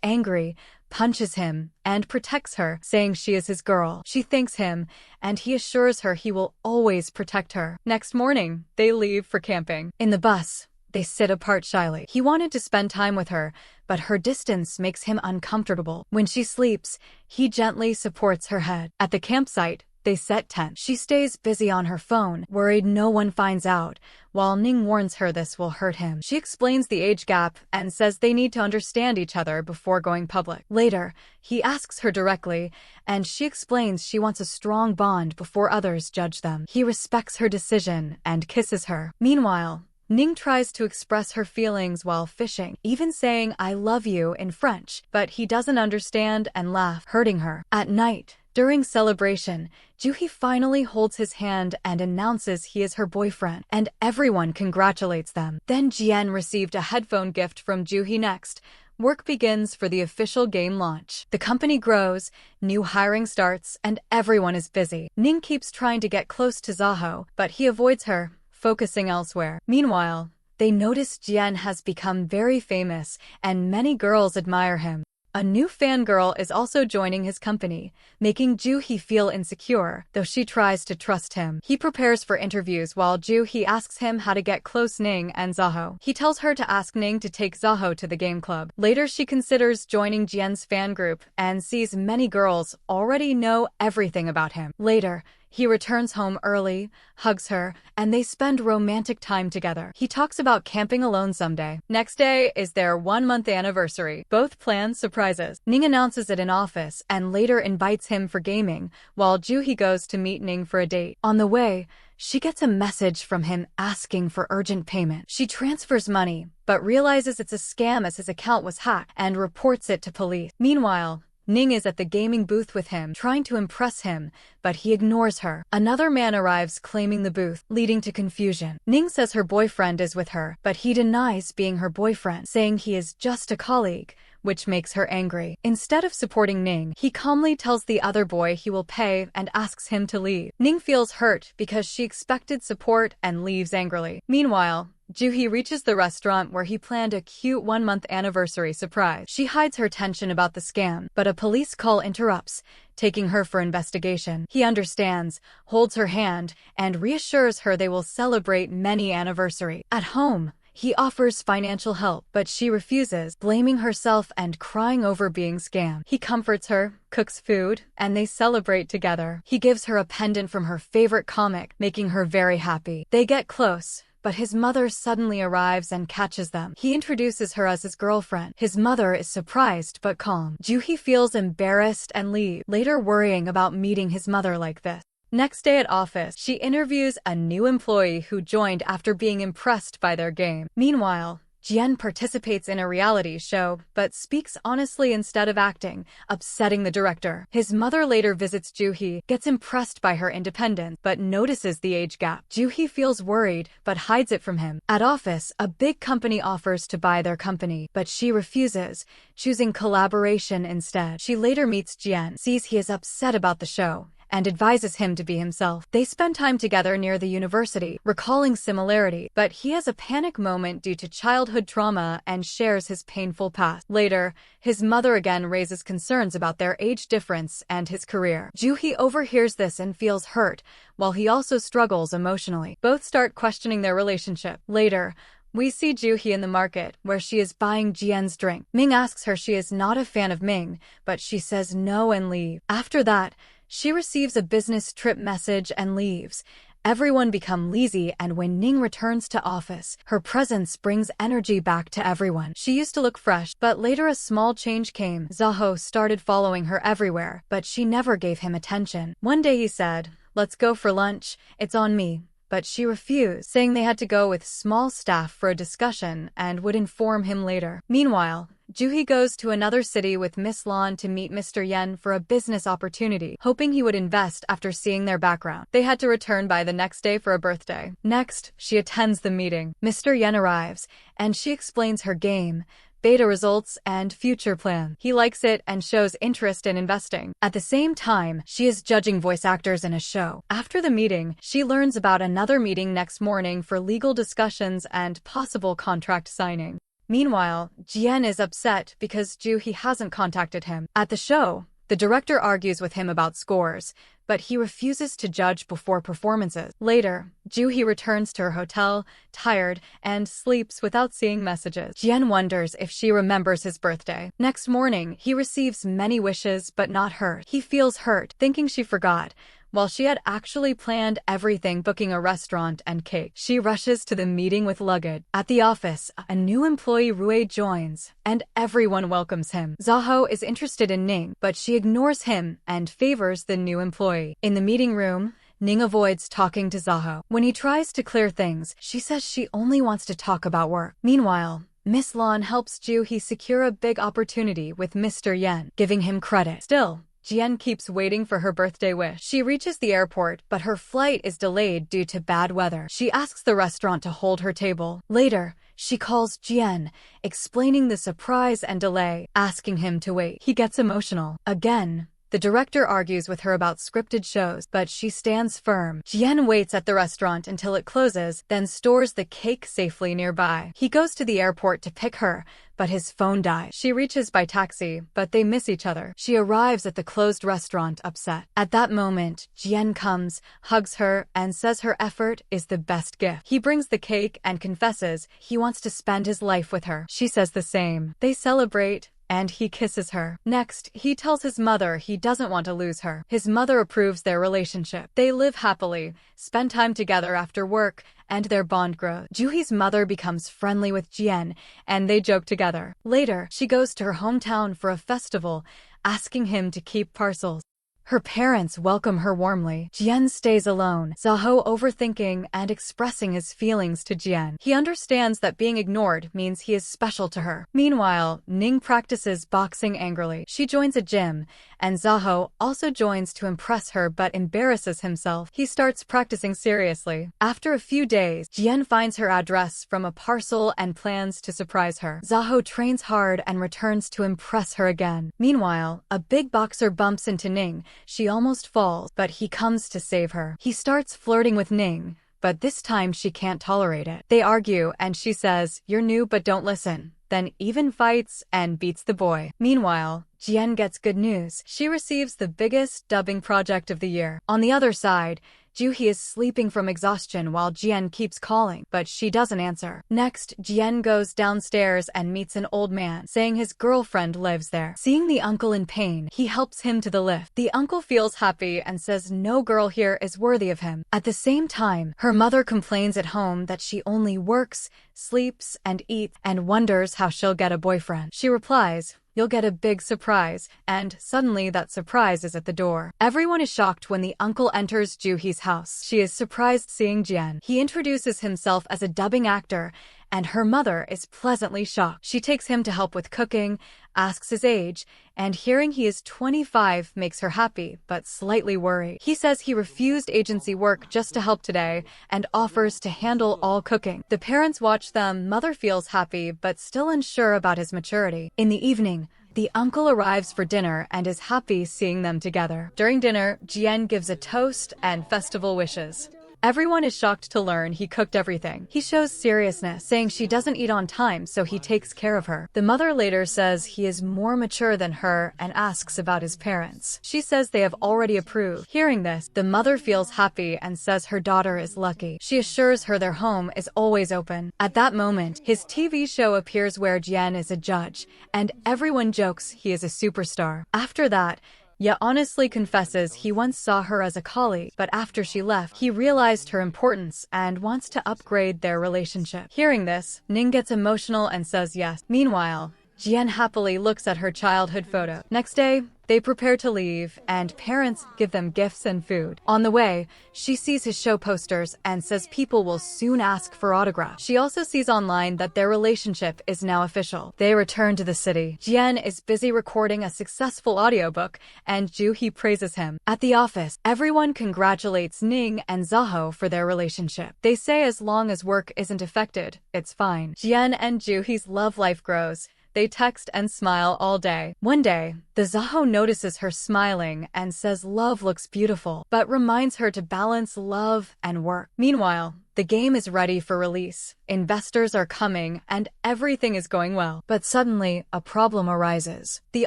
angry, punches him, and protects her, saying she is his girl. She thanks him, and he assures her he will always protect her. Next morning, they leave for camping. In the bus, they sit apart shyly. He wanted to spend time with her, but her distance makes him uncomfortable. When she sleeps, he gently supports her head. At the campsite, they set tent. She stays busy on her phone, worried no one finds out, while Ning warns her this will hurt him. She explains the age gap and says they need to understand each other before going public. Later, he asks her directly, and she explains she wants a strong bond before others judge them. He respects her decision and kisses her. Meanwhile, Ning tries to express her feelings while fishing, even saying "I love you" in French, but he doesn't understand and laughs, hurting her. At night, during celebration, Juhi finally holds his hand and announces he is her boyfriend, and everyone congratulates them. Then Jian received a headphone gift from Juhi. Next, work begins for the official game launch. The company grows, new hiring starts, and everyone is busy. Ning keeps trying to get close to Zaho, but he avoids her, focusing elsewhere. Meanwhile, they notice Jian has become very famous, and many girls admire him. A new fangirl is also joining his company, making Juhi feel insecure, though she tries to trust him. He prepares for interviews while Juhi asks him how to get close Ning and Zaho. He tells her to ask Ning to take Zaho to the game club. Later, she considers joining Jian's fan group and sees many girls already know everything about him. Later, he returns home early, hugs her, and they spend romantic time together. He talks about camping alone someday. Next day is their 1-month anniversary. Both plan surprises. Ning announces it in office and later invites him for gaming, while Juhi goes to meet Ning for a date. On the way, she gets a message from him asking for urgent payment. She transfers money, but realizes it's a scam as his account was hacked and reports it to police. Meanwhile, Ning is at the gaming booth with him, trying to impress him, but he ignores her. Another man arrives claiming the booth, leading to confusion. Ning says her boyfriend is with her, but he denies being her boyfriend, saying he is just a colleague, which makes her angry. Instead of supporting Ning, he calmly tells the other boy he will pay and asks him to leave. Ning feels hurt because she expected support and leaves angrily. Meanwhile, Juhi reaches the restaurant where he planned a cute 1-month anniversary surprise. She hides her tension about the scam, but a police call interrupts, taking her for investigation. He understands, holds her hand, and reassures her they will celebrate many anniversaries. At home, he offers financial help, but she refuses, blaming herself and crying over being scammed. He comforts her, cooks food, and they celebrate together. He gives her a pendant from her favorite comic, making her very happy. They get close, but his mother suddenly arrives and catches them. He introduces her as his girlfriend. His mother is surprised but calm. Juhi feels embarrassed and leaves, later worrying about meeting his mother like this. Next day at office, she interviews a new employee who joined after being impressed by their game. Meanwhile, Jian participates in a reality show, but speaks honestly instead of acting, upsetting the director. His mother later visits Juhi, gets impressed by her independence, but notices the age gap. Juhi feels worried, but hides it from him. At office, a big company offers to buy their company, but she refuses, choosing collaboration instead. She later meets Jian, sees he is upset about the show, and advises him to be himself. They spend time together near the university, recalling similarity, but he has a panic moment due to childhood trauma and shares his painful past. Later, his mother again raises concerns about their age difference and his career. Juhi overhears this and feels hurt, while he also struggles emotionally. Both start questioning their relationship. Later, we see Juhi in the market, where she is buying Jian's drink. Ming asks her she is not a fan of Ming, but she says no and leaves. After that, She receives a business trip message and leaves. Everyone become lazy, and when Ning returns to office, her presence brings energy back to everyone. She used to look fresh, but later a small change came. Zaho started following her everywhere, but she never gave him attention. One day he said, "Let's go for lunch, it's on me." But she refused, saying they had to go with small staff for a discussion and would inform him later. Meanwhile, Juhi goes to another city with Miss Lan to meet Mr. Yen for a business opportunity, hoping he would invest after seeing their background. They had to return by the next day for a birthday. Next, she attends the meeting. Mr. Yen arrives, and she explains her game, beta results, and future plan. He likes it and shows interest in investing. At the same time, she is judging voice actors in a show. After the meeting, she learns about another meeting next morning for legal discussions and possible contract signing. Meanwhile, Jian is upset because Juhi hasn't contacted him. At the show, the director argues with him about scores, but he refuses to judge before performances. Later, Juhi returns to her hotel, tired, and sleeps without seeing messages. Jian wonders if she remembers his birthday. Next morning, he receives many wishes but not hers. He feels hurt, thinking she forgot, while she had actually planned everything, booking a restaurant and cake. She rushes to the meeting with luggage. At the office, a new employee Rui joins, and everyone welcomes him. Zaho is interested in Ning, but she ignores him and favors the new employee. In the meeting room, Ning avoids talking to Zaho. When he tries to clear things, she says she only wants to talk about work. Meanwhile, Miss Lan helps Juhi secure a big opportunity with Mr. Yen, giving him credit. Still, Jian keeps waiting for her birthday wish. She reaches the airport, but her flight is delayed due to bad weather. She asks the restaurant to hold her table. Later, she calls Jian, explaining the surprise and delay, asking him to wait. He gets emotional. Again, the director argues with her about scripted shows, but she stands firm. Jian waits at the restaurant until it closes, then stores the cake safely nearby. He goes to the airport to pick her, but his phone dies. She reaches by taxi, but they miss each other. She arrives at the closed restaurant upset. At that moment, Jian comes, hugs her, and says her effort is the best gift. He brings the cake and confesses he wants to spend his life with her. She says the same. They celebrate, and he kisses her. Next, he tells his mother he doesn't want to lose her. His mother approves their relationship. They live happily, spend time together after work, and their bond grows. Juhi's mother becomes friendly with Jian, and they joke together. Later, she goes to her hometown for a festival, asking him to keep parcels. Her parents welcome her warmly. Jian stays alone, Zaho overthinking and expressing his feelings to Jian. He understands that being ignored means he is special to her. Meanwhile, Ning practices boxing angrily. She joins a gym, and Zaho also joins to impress her but embarrasses himself. He starts practicing seriously. After a few days, Jian finds her address from a parcel and plans to surprise her. Zaho trains hard and returns to impress her again. Meanwhile, a big boxer bumps into Ning. She almost falls, but he comes to save her. He starts flirting with Ning, but this time she can't tolerate it. They argue, and she says, "You're new but don't listen." Then even fights and beats the boy. Meanwhile, Jian gets good news. She receives the biggest dubbing project of the year. On the other side, Juhi is sleeping from exhaustion while Jian keeps calling, but she doesn't answer. Next, Jian goes downstairs and meets an old man, saying his girlfriend lives there. Seeing the uncle in pain, he helps him to the lift. The uncle feels happy and says no girl here is worthy of him. At the same time, her mother complains at home that she only works, sleeps, and eats, and wonders how she'll get a boyfriend. She replies, "You'll get a big surprise," and suddenly that surprise is at the door. Everyone is shocked when the uncle enters Juhi's house. She is surprised seeing Jian. He introduces himself as a dubbing actor, and her mother is pleasantly shocked. She takes him to help with cooking, asks his age, and hearing he is 25 makes her happy, but slightly worried. He says he refused agency work just to help today and offers to handle all cooking. The parents watch them. Mother feels happy, but still unsure about his maturity. In the evening, the uncle arrives for dinner and is happy seeing them together. During dinner, Jian gives a toast and festival wishes. Everyone is shocked to learn he cooked everything. He shows seriousness, saying she doesn't eat on time, so he takes care of her. The mother later says he is more mature than her and asks about his parents. She says they have already approved. Hearing this, the mother feels happy and says her daughter is lucky. She assures her their home is always open. At that moment, his TV show appears where Jian is a judge, and everyone jokes he is a superstar. After that, yet honestly confesses he once saw her as a colleague, but after she left, he realized her importance and wants to upgrade their relationship. Hearing this, Ning gets emotional and says yes. Meanwhile, Jian happily looks at her childhood photo. Next day, they prepare to leave, and parents give them gifts and food. On the way, she sees his show posters and says people will soon ask for autographs. She also sees online that their relationship is now official. They return to the city. Jian is busy recording a successful audiobook, and Juhi praises him. At the office, everyone congratulates Ning and Zaho for their relationship. They say as long as work isn't affected, it's fine. Jian and Juhi's love life grows. They text and smile all day. One day, the Zaho notices her smiling and says love looks beautiful, but reminds her to balance love and work. Meanwhile, the game is ready for release. Investors are coming and everything is going well. But suddenly, a problem arises. The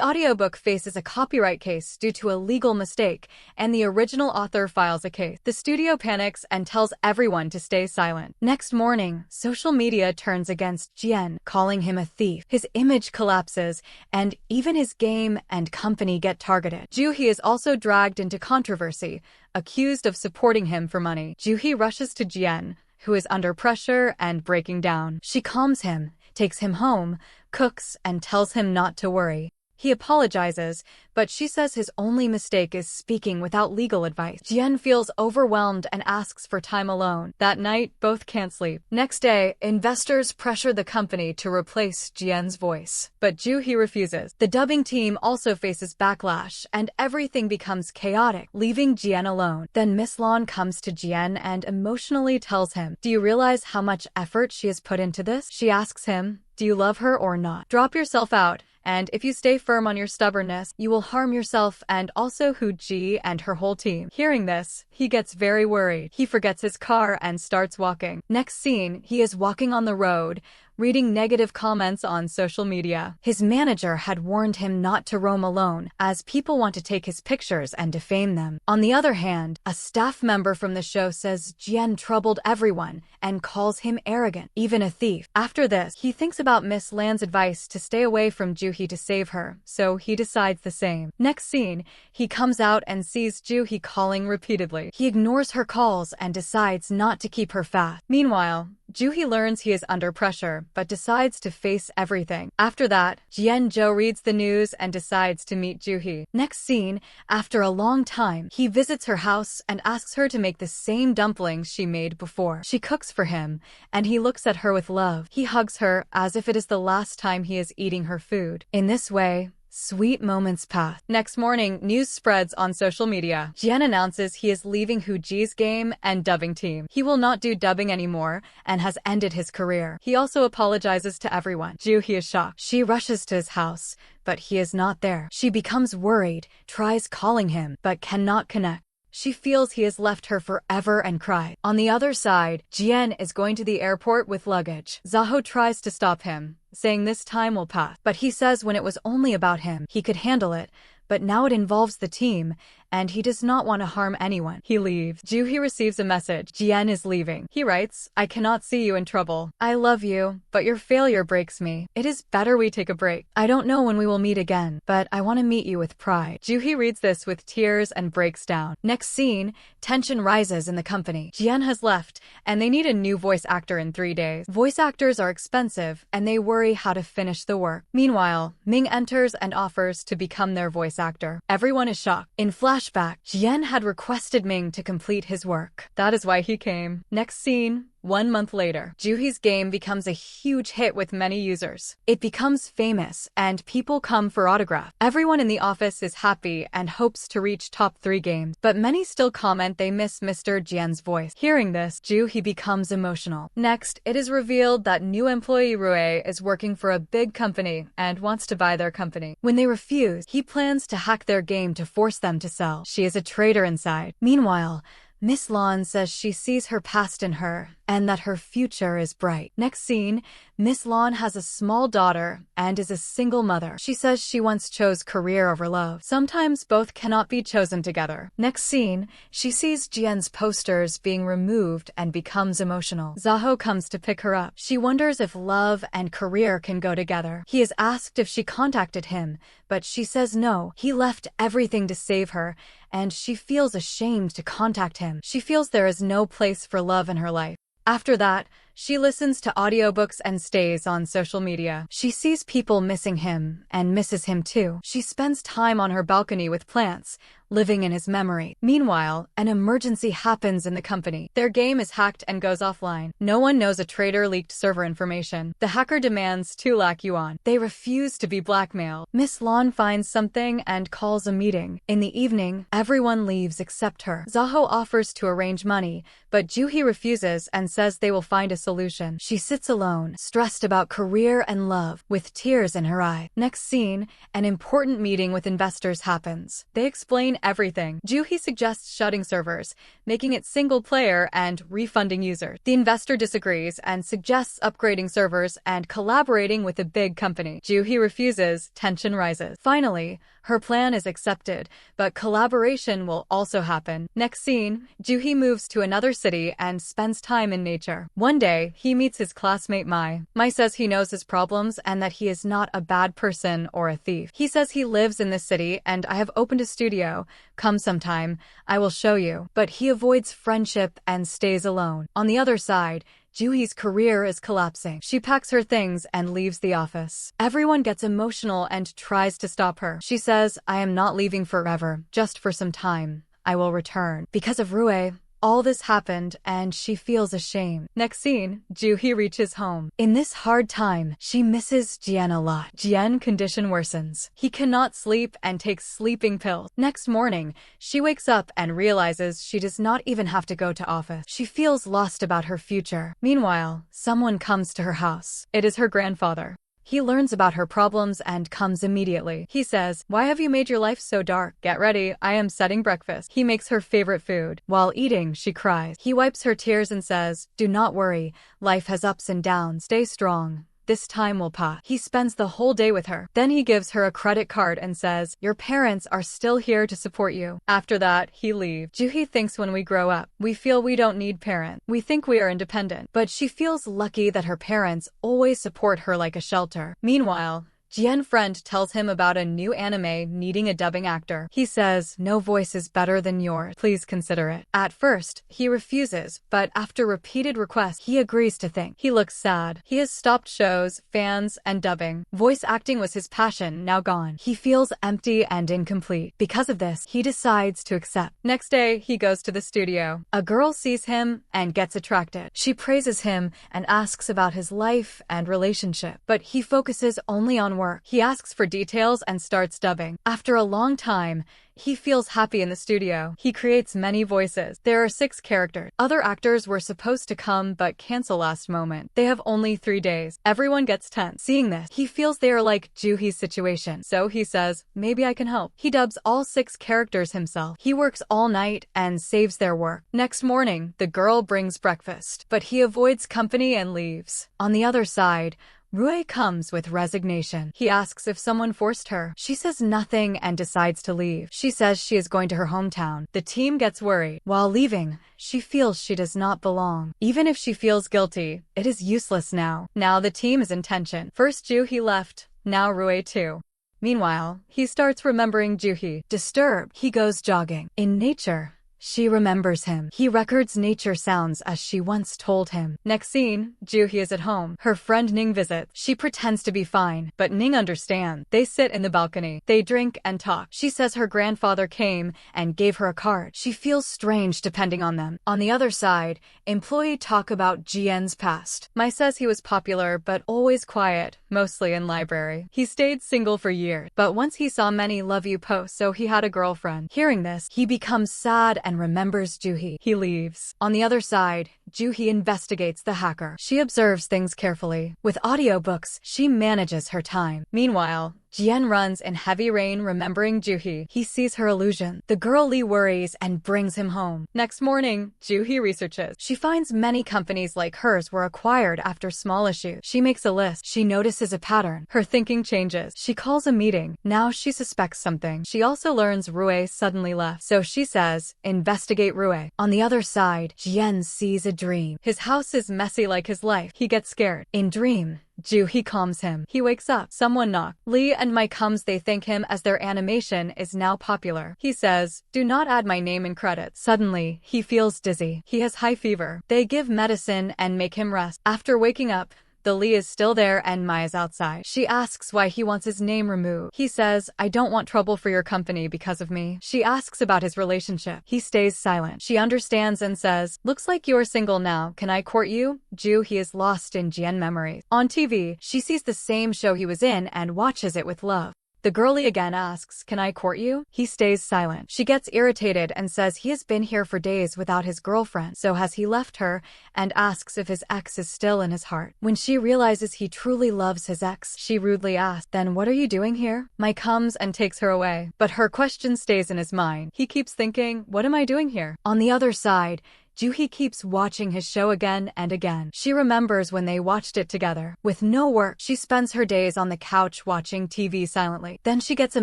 audiobook faces a copyright case due to a legal mistake, and the original author files a case. The studio panics and tells everyone to stay silent. Next morning, social media turns against Jian, calling him a thief. His image collapses, and even his game and company get targeted. Juhi is also dragged into controversy, accused of supporting him for money. Juhi rushes to Jian, who is under pressure and breaking down. She calms him, takes him home, cooks, and tells him not to worry. He apologizes, but she says his only mistake is speaking without legal advice. Jian feels overwhelmed and asks for time alone. That night, both can't sleep. Next day, investors pressure the company to replace Jian's voice, but Juhi refuses. The dubbing team also faces backlash, and everything becomes chaotic, leaving Jian alone. Then Miss Lan comes to Jian and emotionally tells him, "Do you realize how much effort she has put into this?" She asks him, "Do you love her or not? Drop yourself out. And if you stay firm on your stubbornness, you will harm yourself and also Hu Ji and her whole team." Hearing this, he gets very worried. He forgets his car and starts walking. Next scene, he is walking on the road, reading negative comments on social media. His manager had warned him not to roam alone, as people want to take his pictures and defame them. On the other hand, a staff member from the show says Jian troubled everyone and calls him arrogant, even a thief. After this, he thinks about Miss Lan's advice to stay away from Juhi to save her, so he decides the same. Next scene, he comes out and sees Juhi calling repeatedly. He ignores her calls and decides not to keep her fast. Meanwhile, Juhi learns he is under pressure, but decides to face everything. After that, Jian-jo reads the news and decides to meet Juhi. Next scene, after a long time, he visits her house and asks her to make the same dumplings she made before. She cooks for him, and he looks at her with love. He hugs her as if it is the last time he is eating her food. In this way, sweet moments pass. Next morning, news spreads on social media. Jian announces he is leaving Hu Ji's game and dubbing team. He will not do dubbing anymore and has ended his career. He also apologizes to everyone. Juhi is shocked. She rushes to his house, but he is not there. She becomes worried, tries calling him, but cannot connect. She feels he has left her forever and cries. On the other side, Jian is going to the airport with luggage. Zaho tries to stop him, saying this time will pass. But he says when it was only about him, he could handle it. But now it involves the team, and he does not want to harm anyone. He leaves. Juhi receives a message. Jian is leaving. He writes, "I cannot see you in trouble. I love you, but your failure breaks me. It is better we take a break. I don't know when we will meet again, but I want to meet you with pride." Juhi reads this with tears and breaks down. Next scene, tension rises in the company. Jian has left, and they need a new voice actor in 3 days. Voice actors are expensive, and they worry how to finish the work. Meanwhile, Ming enters and offers to become their voice actor. Everyone is shocked. In flashback, Jian had requested Ming to complete his work. That is why he came. Next scene, 1 month later, Juhi's game becomes a huge hit with many users. It becomes famous, and people come for autographs. Everyone in the office is happy and hopes to reach top 3 games, but many still comment they miss Mr. Jian's voice. Hearing this, Juhi becomes emotional. Next, it is revealed that new employee Rue is working for a big company and wants to buy their company. When they refuse, he plans to hack their game to force them to sell. She is a traitor inside. Meanwhile, Miss Lan says she sees her past in her and that her future is bright. Next scene, Miss Lan has a small daughter and is a single mother. She says she once chose career over love. Sometimes both cannot be chosen together. Next scene, she sees Jian's posters being removed and becomes emotional. Zaho comes to pick her up. She wonders if love and career can go together. He is asked if she contacted him, but she says no. He left everything to save her, and she feels ashamed to contact him. She feels there is no place for love in her life. After that, she listens to audiobooks and stays on social media. She sees people missing him and misses him too. She spends time on her balcony with plants, living in his memory. Meanwhile, an emergency happens in the company. Their game is hacked and goes offline. No one knows a traitor leaked server information. The hacker demands 2 lakh yuan. They refuse to be blackmailed. Miss Lan finds something and calls a meeting. In the evening, everyone leaves except her. Zaho offers to arrange money, but Juhi refuses and says they will find a solution. She sits alone, stressed about career and love, with tears in her eye. Next scene, an important meeting with investors happens. They explain everything. Juhi suggests shutting servers, making it single player, and refunding users. The investor disagrees and suggests upgrading servers and collaborating with a big company. Juhi refuses, tension rises. Finally, her plan is accepted, but collaboration will also happen. Next scene, Juhi moves to another city and spends time in nature. One day, he meets his classmate Mai. Mai says he knows his problems and that he is not a bad person or a thief. He says he lives in this city and I have opened a studio. Come sometime, I will show you. But he avoids friendship and stays alone. On the other side, Juhi's career is collapsing. She packs her things and leaves the office. Everyone gets emotional and tries to stop her. She says, I am not leaving forever, just for some time. I will return. Because of Rue, all this happened and she feels ashamed. Next scene, Juhi reaches home. In this hard time, she misses Jian a lot. Jian's condition worsens. He cannot sleep and takes sleeping pills. Next morning, she wakes up and realizes she does not even have to go to office. She feels lost about her future. Meanwhile, someone comes to her house. It is her grandfather. He learns about her problems and comes immediately. He says, why have you made your life so dark? Get ready, I am setting breakfast. He makes her favorite food. While eating, she cries. He wipes her tears and says, do not worry, life has ups and downs. Stay strong. This time will pass. He spends the whole day with her. Then he gives her a credit card and says, your parents are still here to support you. After that, he leaves. Juhi thinks when we grow up, we feel we don't need parents. We think we are independent. But she feels lucky that her parents always support her like a shelter. Meanwhile, Jian's friend tells him about a new anime needing a dubbing actor. He says, no voice is better than yours. Please consider it. At first, he refuses, but after repeated requests, he agrees to think. He looks sad. He has stopped shows, fans, and dubbing. Voice acting was his passion, now gone. He feels empty and incomplete. Because of this, he decides to accept. Next day, he goes to the studio. A girl sees him and gets attracted. She praises him and asks about his life and relationship, but he focuses only on work. He asks for details and starts dubbing. After a long time, he feels happy in the studio. He creates many voices. There are 6 characters. Other actors were supposed to come but cancel last moment. They have only 3 days. Everyone gets tense. Seeing this, he feels they are like Juhi's situation. So he says, maybe I can help. He dubs all 6 characters himself. He works all night and saves their work. Next morning, the girl brings breakfast, but he avoids company and leaves. On the other side, Rue comes with resignation. He asks if someone forced her. She says nothing and decides to leave. She says she is going to her hometown. The team gets worried. While leaving, she feels she does not belong. Even if she feels guilty, it is useless now. Now the team is in tension. First Juhi left, now Rue too. Meanwhile, he starts remembering Juhi. Disturbed, he goes jogging. In nature, she remembers him. He records nature sounds as she once told him. Next scene, Juhi is at home. Her friend Ning visits. She pretends to be fine, but Ning understands. They sit in the balcony. They drink and talk. She says her grandfather came and gave her a card. She feels strange depending on them. On the other side, employee talk about Jian's past. Mai says he was popular but always quiet, mostly in library. He stayed single for years, but once he saw many love you posts, so he had a girlfriend. Hearing this, he becomes sad and remembers Juhi. He leaves. On the other side, Juhi investigates the hacker. She observes things carefully. With audiobooks, she manages her time. Meanwhile, Jian runs in heavy rain remembering Juhi. He sees her illusion. The girl Lee worries and brings him home. Next morning, Juhi researches. She finds many companies like hers were acquired after small issues. She makes a list. She notices a pattern. Her thinking changes. She calls a meeting. Now she suspects something. She also learns Rui suddenly left. So she says, investigate Rui. On the other side, Jian sees a dream. His house is messy like his life. He gets scared. In dream, Juhi calms him. He wakes up. Someone knocks. Lee and Mike comes. They thank him as their animation is now popular. He says, do not add my name in credits. Suddenly, he feels dizzy. He has high fever. They give medicine and make him rest. After waking up, the Lee is still there and Maya's outside. She asks why he wants his name removed. He says, I don't want trouble for your company because of me. She asks about his relationship. He stays silent. She understands and says, looks like you're single now. Can I court you? He is lost in Jian memories. On TV, she sees the same show he was in and watches it with love. The girlie again asks, can I court you? He stays silent. She gets irritated and says he has been here for days without his girlfriend, so has he left her, and asks if his ex is still in his heart. When she realizes he truly loves his ex, she rudely asks, then what are you doing here? Mike comes and takes her away. But her question stays in his mind. He keeps thinking, what am I doing here? On the other side, Juhi keeps watching his show again and again. She remembers when they watched it together. With no work, she spends her days on the couch watching TV silently. Then she gets a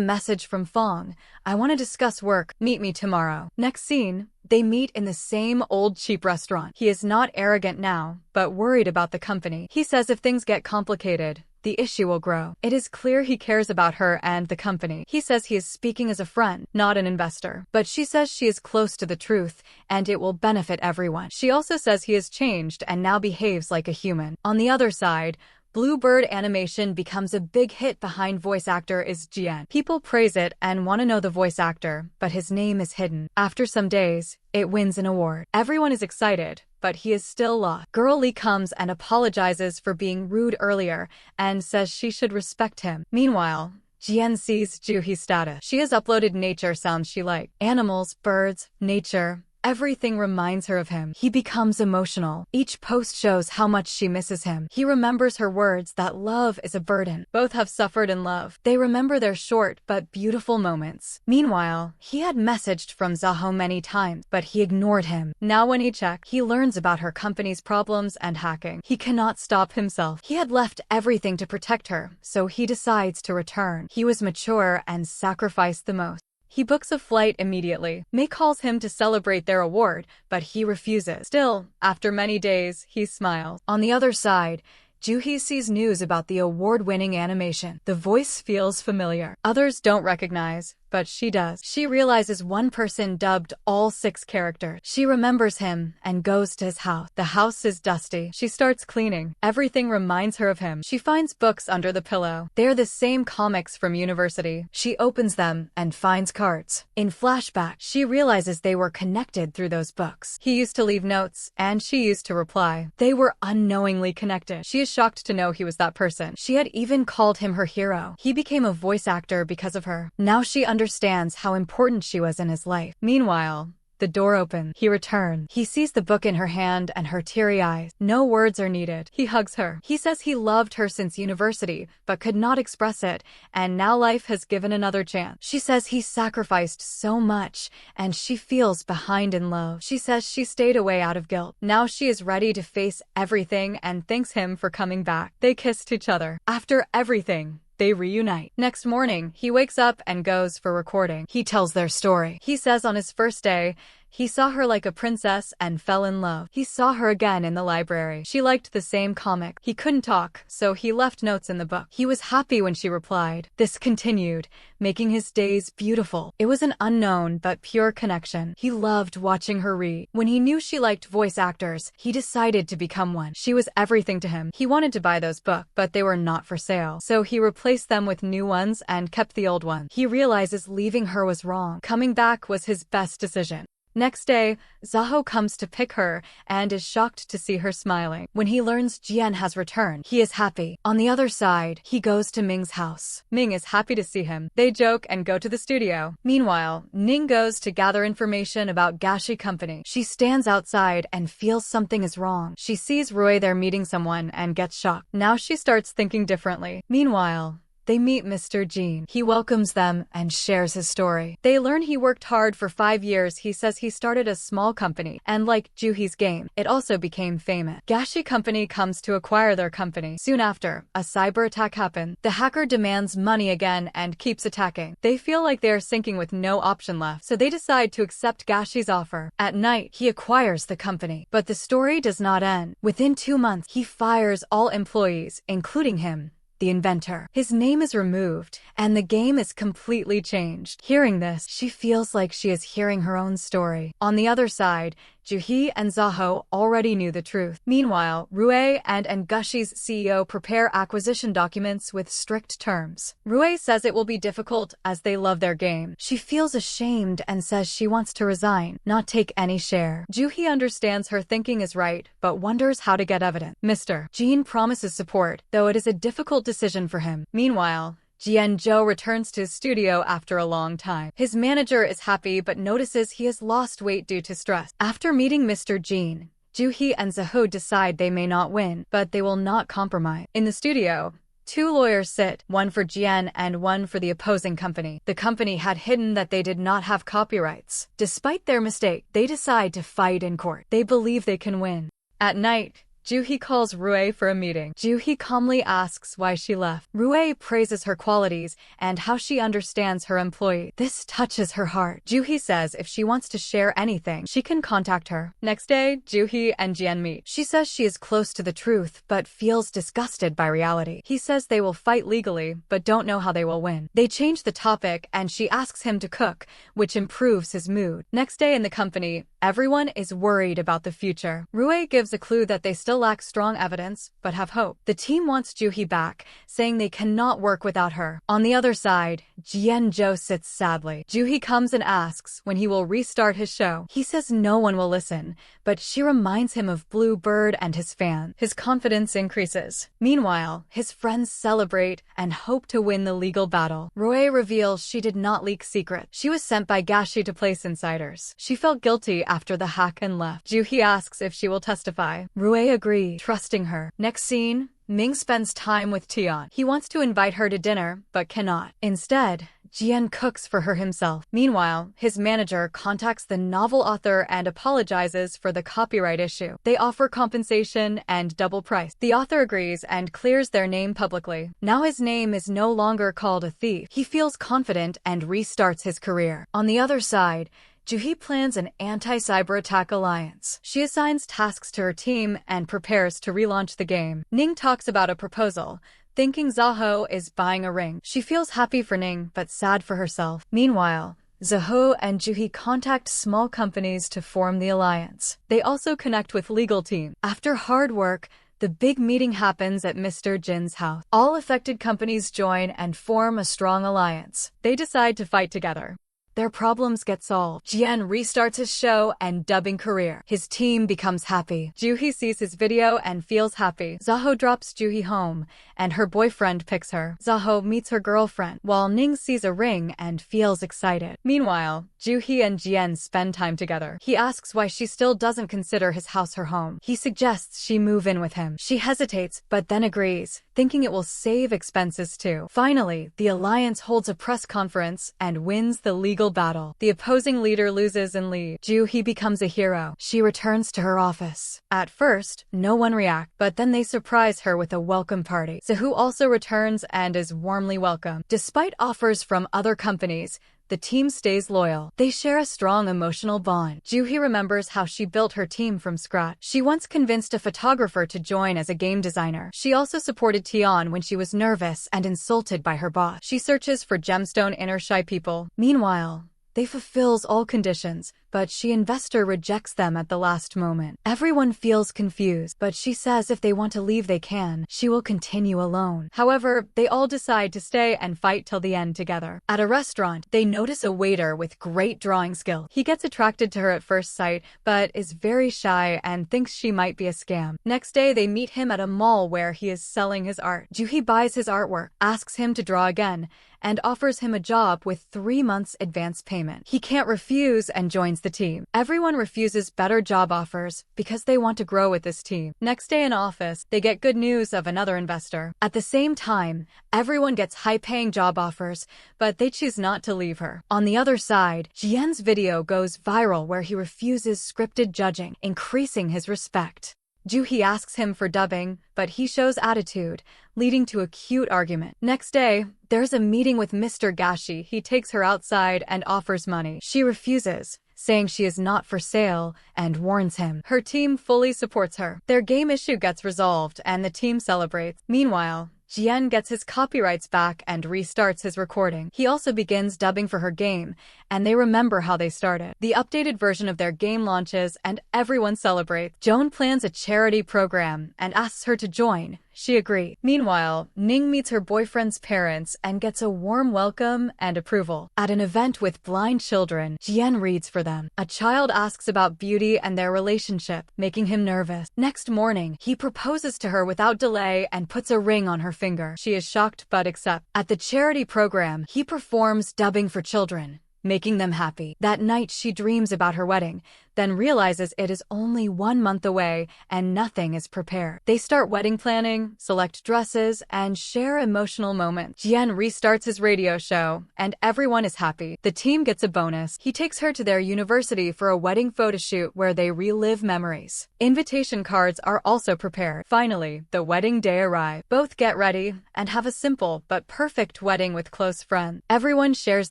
message from Fong. I want to discuss work. Meet me tomorrow. Next scene, they meet in the same old cheap restaurant. He is not arrogant now, but worried about the company. He says if things get complicated, the issue will grow. It is clear he cares about her and the company. He says he is speaking as a friend, not an investor. But she says she is close to the truth, and it will benefit everyone. She also says he has changed and now behaves like a human. On the other side, Bluebird animation becomes a big hit. Behind voice actor is Jian. People praise it and want to know the voice actor, but his name is hidden. After some days, it wins an award. Everyone is excited, but he is still lost. Girl Lee comes and apologizes for being rude earlier and says she should respect him. Meanwhile, Jian sees Juhi's status. She has uploaded nature sounds she likes. Animals, birds, nature. Everything reminds her of him. He becomes emotional. Each post shows how much she misses him. He remembers her words that love is a burden. Both have suffered in love. They remember their short but beautiful moments. Meanwhile, he had messaged from Zaho many times, but he ignored him. Now when he checked, he learns about her company's problems and hacking. He cannot stop himself. He had left everything to protect her, so he decides to return. He was mature and sacrificed the most. He books a flight immediately. May calls him to celebrate their award, but he refuses. Still, after many days, he smiles. On the other side, Juhi sees news about the award-winning animation. The voice feels familiar. Others don't recognize, but she does. She realizes one person dubbed all 6 characters. She remembers him and goes to his house. The house is dusty. She starts cleaning. Everything reminds her of him. She finds books under the pillow. They're the same comics from university. She opens them and finds cards. In flashback, she realizes they were connected through those books. He used to leave notes, and she used to reply. They were unknowingly connected. She is shocked to know he was that person. She had even called him her hero. He became a voice actor because of her. Now she understands how important she was in his life. Meanwhile, the door opens. He returns. He sees the book in her hand and her teary eyes. No words are needed. He hugs her. He says he loved her since university, but could not express it, and now life has given another chance. She says he sacrificed so much, and she feels behind in love. She says she stayed away out of guilt. Now she is ready to face everything and thanks him for coming back. They kissed each other. After everything, they reunite. Next morning, he wakes up and goes for recording. He tells their story. He says on his first day, he saw her like a princess and fell in love. He saw her again in the library. She liked the same comic. He couldn't talk, so he left notes in the book. He was happy when she replied. This continued, making his days beautiful. It was an unknown but pure connection. He loved watching her read. When he knew she liked voice actors, he decided to become one. She was everything to him. He wanted to buy those books, but they were not for sale. So he replaced them with new ones and kept the old ones. He realizes leaving her was wrong. Coming back was his best decision. Next day, Zaho comes to pick her and is shocked to see her smiling. When he learns Jian has returned, he is happy. On the other side, he goes to Ming's house. Ming is happy to see him. They joke and go to the studio. Meanwhile, Ning goes to gather information about Gashi Company. She stands outside and feels something is wrong. She sees Roy there meeting someone and gets shocked. Now she starts thinking differently. Meanwhile, They meet Mr. Jin. He welcomes them and shares his story. They learn he worked hard for 5 years. He says he started a small company, and like Juhi's game, it also became famous. Gashi Company comes to acquire their company. Soon after, a cyber attack happens. The hacker demands money again and keeps attacking. They feel like they are sinking with no option left, so they decide to accept Gashi's offer. At night, he acquires the company. But the story does not end. Within 2 months, he fires all employees, including him, the inventor. His name is removed, and the game is completely changed. Hearing this, she feels like she is hearing her own story. On the other side, Juhi and Zaho already knew the truth. Meanwhile, Rue and Gushi's CEO prepare acquisition documents with strict terms. Rue says it will be difficult as they love their game. She feels ashamed and says she wants to resign, not take any share. Juhi understands her thinking is right, but wonders how to get evidence. Mr. Jin promises support, though it is a difficult decision for him. Meanwhile, Jian-jo returns to his studio after a long time. His manager is happy but notices he has lost weight due to stress. After meeting Mr. Jin, Juhi and Zaho decide they may not win, but they will not compromise. In the studio, 2 lawyers sit, one for Jian and one for the opposing company. The company had hidden that they did not have copyrights. Despite their mistake, they decide to fight in court. They believe they can win. At night, Juhi calls Rue for a meeting. Juhi calmly asks why she left. Rue praises her qualities and how she understands her employee. This touches her heart. Juhi says if she wants to share anything, she can contact her. Next day, Juhi and Jian meet. She says she is close to the truth, but feels disgusted by reality. He says they will fight legally, but don't know how they will win. They change the topic and she asks him to cook, which improves his mood. Next day in the company, everyone is worried about the future. Rue gives a clue that they still lack strong evidence, but have hope. The team wants Juhi back, saying they cannot work without her. On the other side, Jian-jo sits sadly. Juhi comes and asks when he will restart his show. He says no one will listen, but she reminds him of Blue Bird and his fan. His confidence increases. Meanwhile, his friends celebrate and hope to win the legal battle. Rue reveals she did not leak secret. She was sent by Gashi to place insiders. She felt guilty after the hack and left. Juhi asks if she will testify. Rue agrees, trusting her. Next scene, Ming spends time with Tian. He wants to invite her to dinner, but cannot. Instead, Jian cooks for her himself. Meanwhile, his manager contacts the novel author and apologizes for the copyright issue. They offer compensation and double price. The author agrees and clears their name publicly. Now his name is no longer called a thief. He feels confident and restarts his career. On the other side, Juhi plans an anti-cyber attack alliance. She assigns tasks to her team and prepares to relaunch the game. Ning talks about a proposal, thinking Zaho is buying a ring. She feels happy for Ning, but sad for herself. Meanwhile, Zaho and Juhi contact small companies to form the alliance. They also connect with legal team. After hard work, the big meeting happens at Mr. Jin's house. All affected companies join and form a strong alliance. They decide to fight together. Their problems get solved. Jian restarts his show and dubbing career. His team becomes happy. Juhi sees his video and feels happy. Zaho drops Juhi home, and her boyfriend picks her. Zaho meets her girlfriend, while Ning sees a ring and feels excited. Meanwhile, Juhi and Jian spend time together. He asks why she still doesn't consider his house her home. He suggests she move in with him. She hesitates, but then agrees, thinking it will save expenses too. Finally, the alliance holds a press conference and wins the legal battle. The opposing leader loses and leaves. Juhi becomes a hero. She returns to her office. At first, no one reacts, but then they surprise her with a welcome party. Zahu also returns and is warmly welcomed. Despite offers from other companies, the team stays loyal. They share a strong emotional bond. Juhi remembers how she built her team from scratch. She once convinced a photographer to join as a game designer. She also supported Tian when she was nervous and insulted by her boss. She searches for gemstone inner shy people. Meanwhile, they fulfills all conditions, but she investor rejects them at the last moment. Everyone feels confused, but she says if they want to leave they can. She will continue alone. However, they all decide to stay and fight till the end together. At a restaurant, they notice a waiter with great drawing skill. He gets attracted to her at first sight, but is very shy and thinks she might be a scam. Next day, they meet him at a mall where he is selling his art. Juhi buys his artwork, asks him to draw again, and offers him a job with 3 months advance payment. He can't refuse and joins joins the team. Everyone refuses better job offers because they want to grow with this team. Next day in office, they get good news of another investor. At the same time, everyone gets high-paying job offers, but they choose not to leave her. On the other side, Jien's video goes viral where he refuses scripted judging, increasing his respect. Juhi asks him for dubbing, but he shows attitude, leading to a cute argument. Next day, there's a meeting with Mr. Gashi. He takes her outside and offers money. She refuses, saying she is not for sale, and warns him. Her team fully supports her. Their game issue gets resolved, and the team celebrates. Meanwhile, Jien gets his copyrights back and restarts his recording. He also begins dubbing for her game, and they remember how they started. The updated version of their game launches, and everyone celebrates. Joan plans a charity program and asks her to join. She agrees. Meanwhile, Ning meets her boyfriend's parents and gets a warm welcome and approval. At an event with blind children, Jien reads for them. A child asks about beauty and their relationship, making him nervous. Next morning, he proposes to her without delay and puts a ring on her finger. She is shocked but accepts. At the charity program, he performs dubbing for children, making them happy. That night, she dreams about her wedding, then realizes it is only 1 month away and nothing is prepared. They start wedding planning, select dresses, and share emotional moments. Jien restarts his radio show, and everyone is happy. The team gets a bonus. He takes her to their university for a wedding photo shoot where they relive memories. Invitation cards are also prepared. Finally, the wedding day arrives. Both get ready and have a simple but perfect wedding with close friends. Everyone shares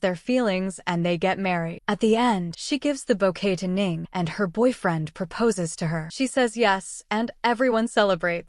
their feelings and they get married. At the end, she gives the bouquet to Ning, and her boyfriend proposes to her. She says yes, and everyone celebrates.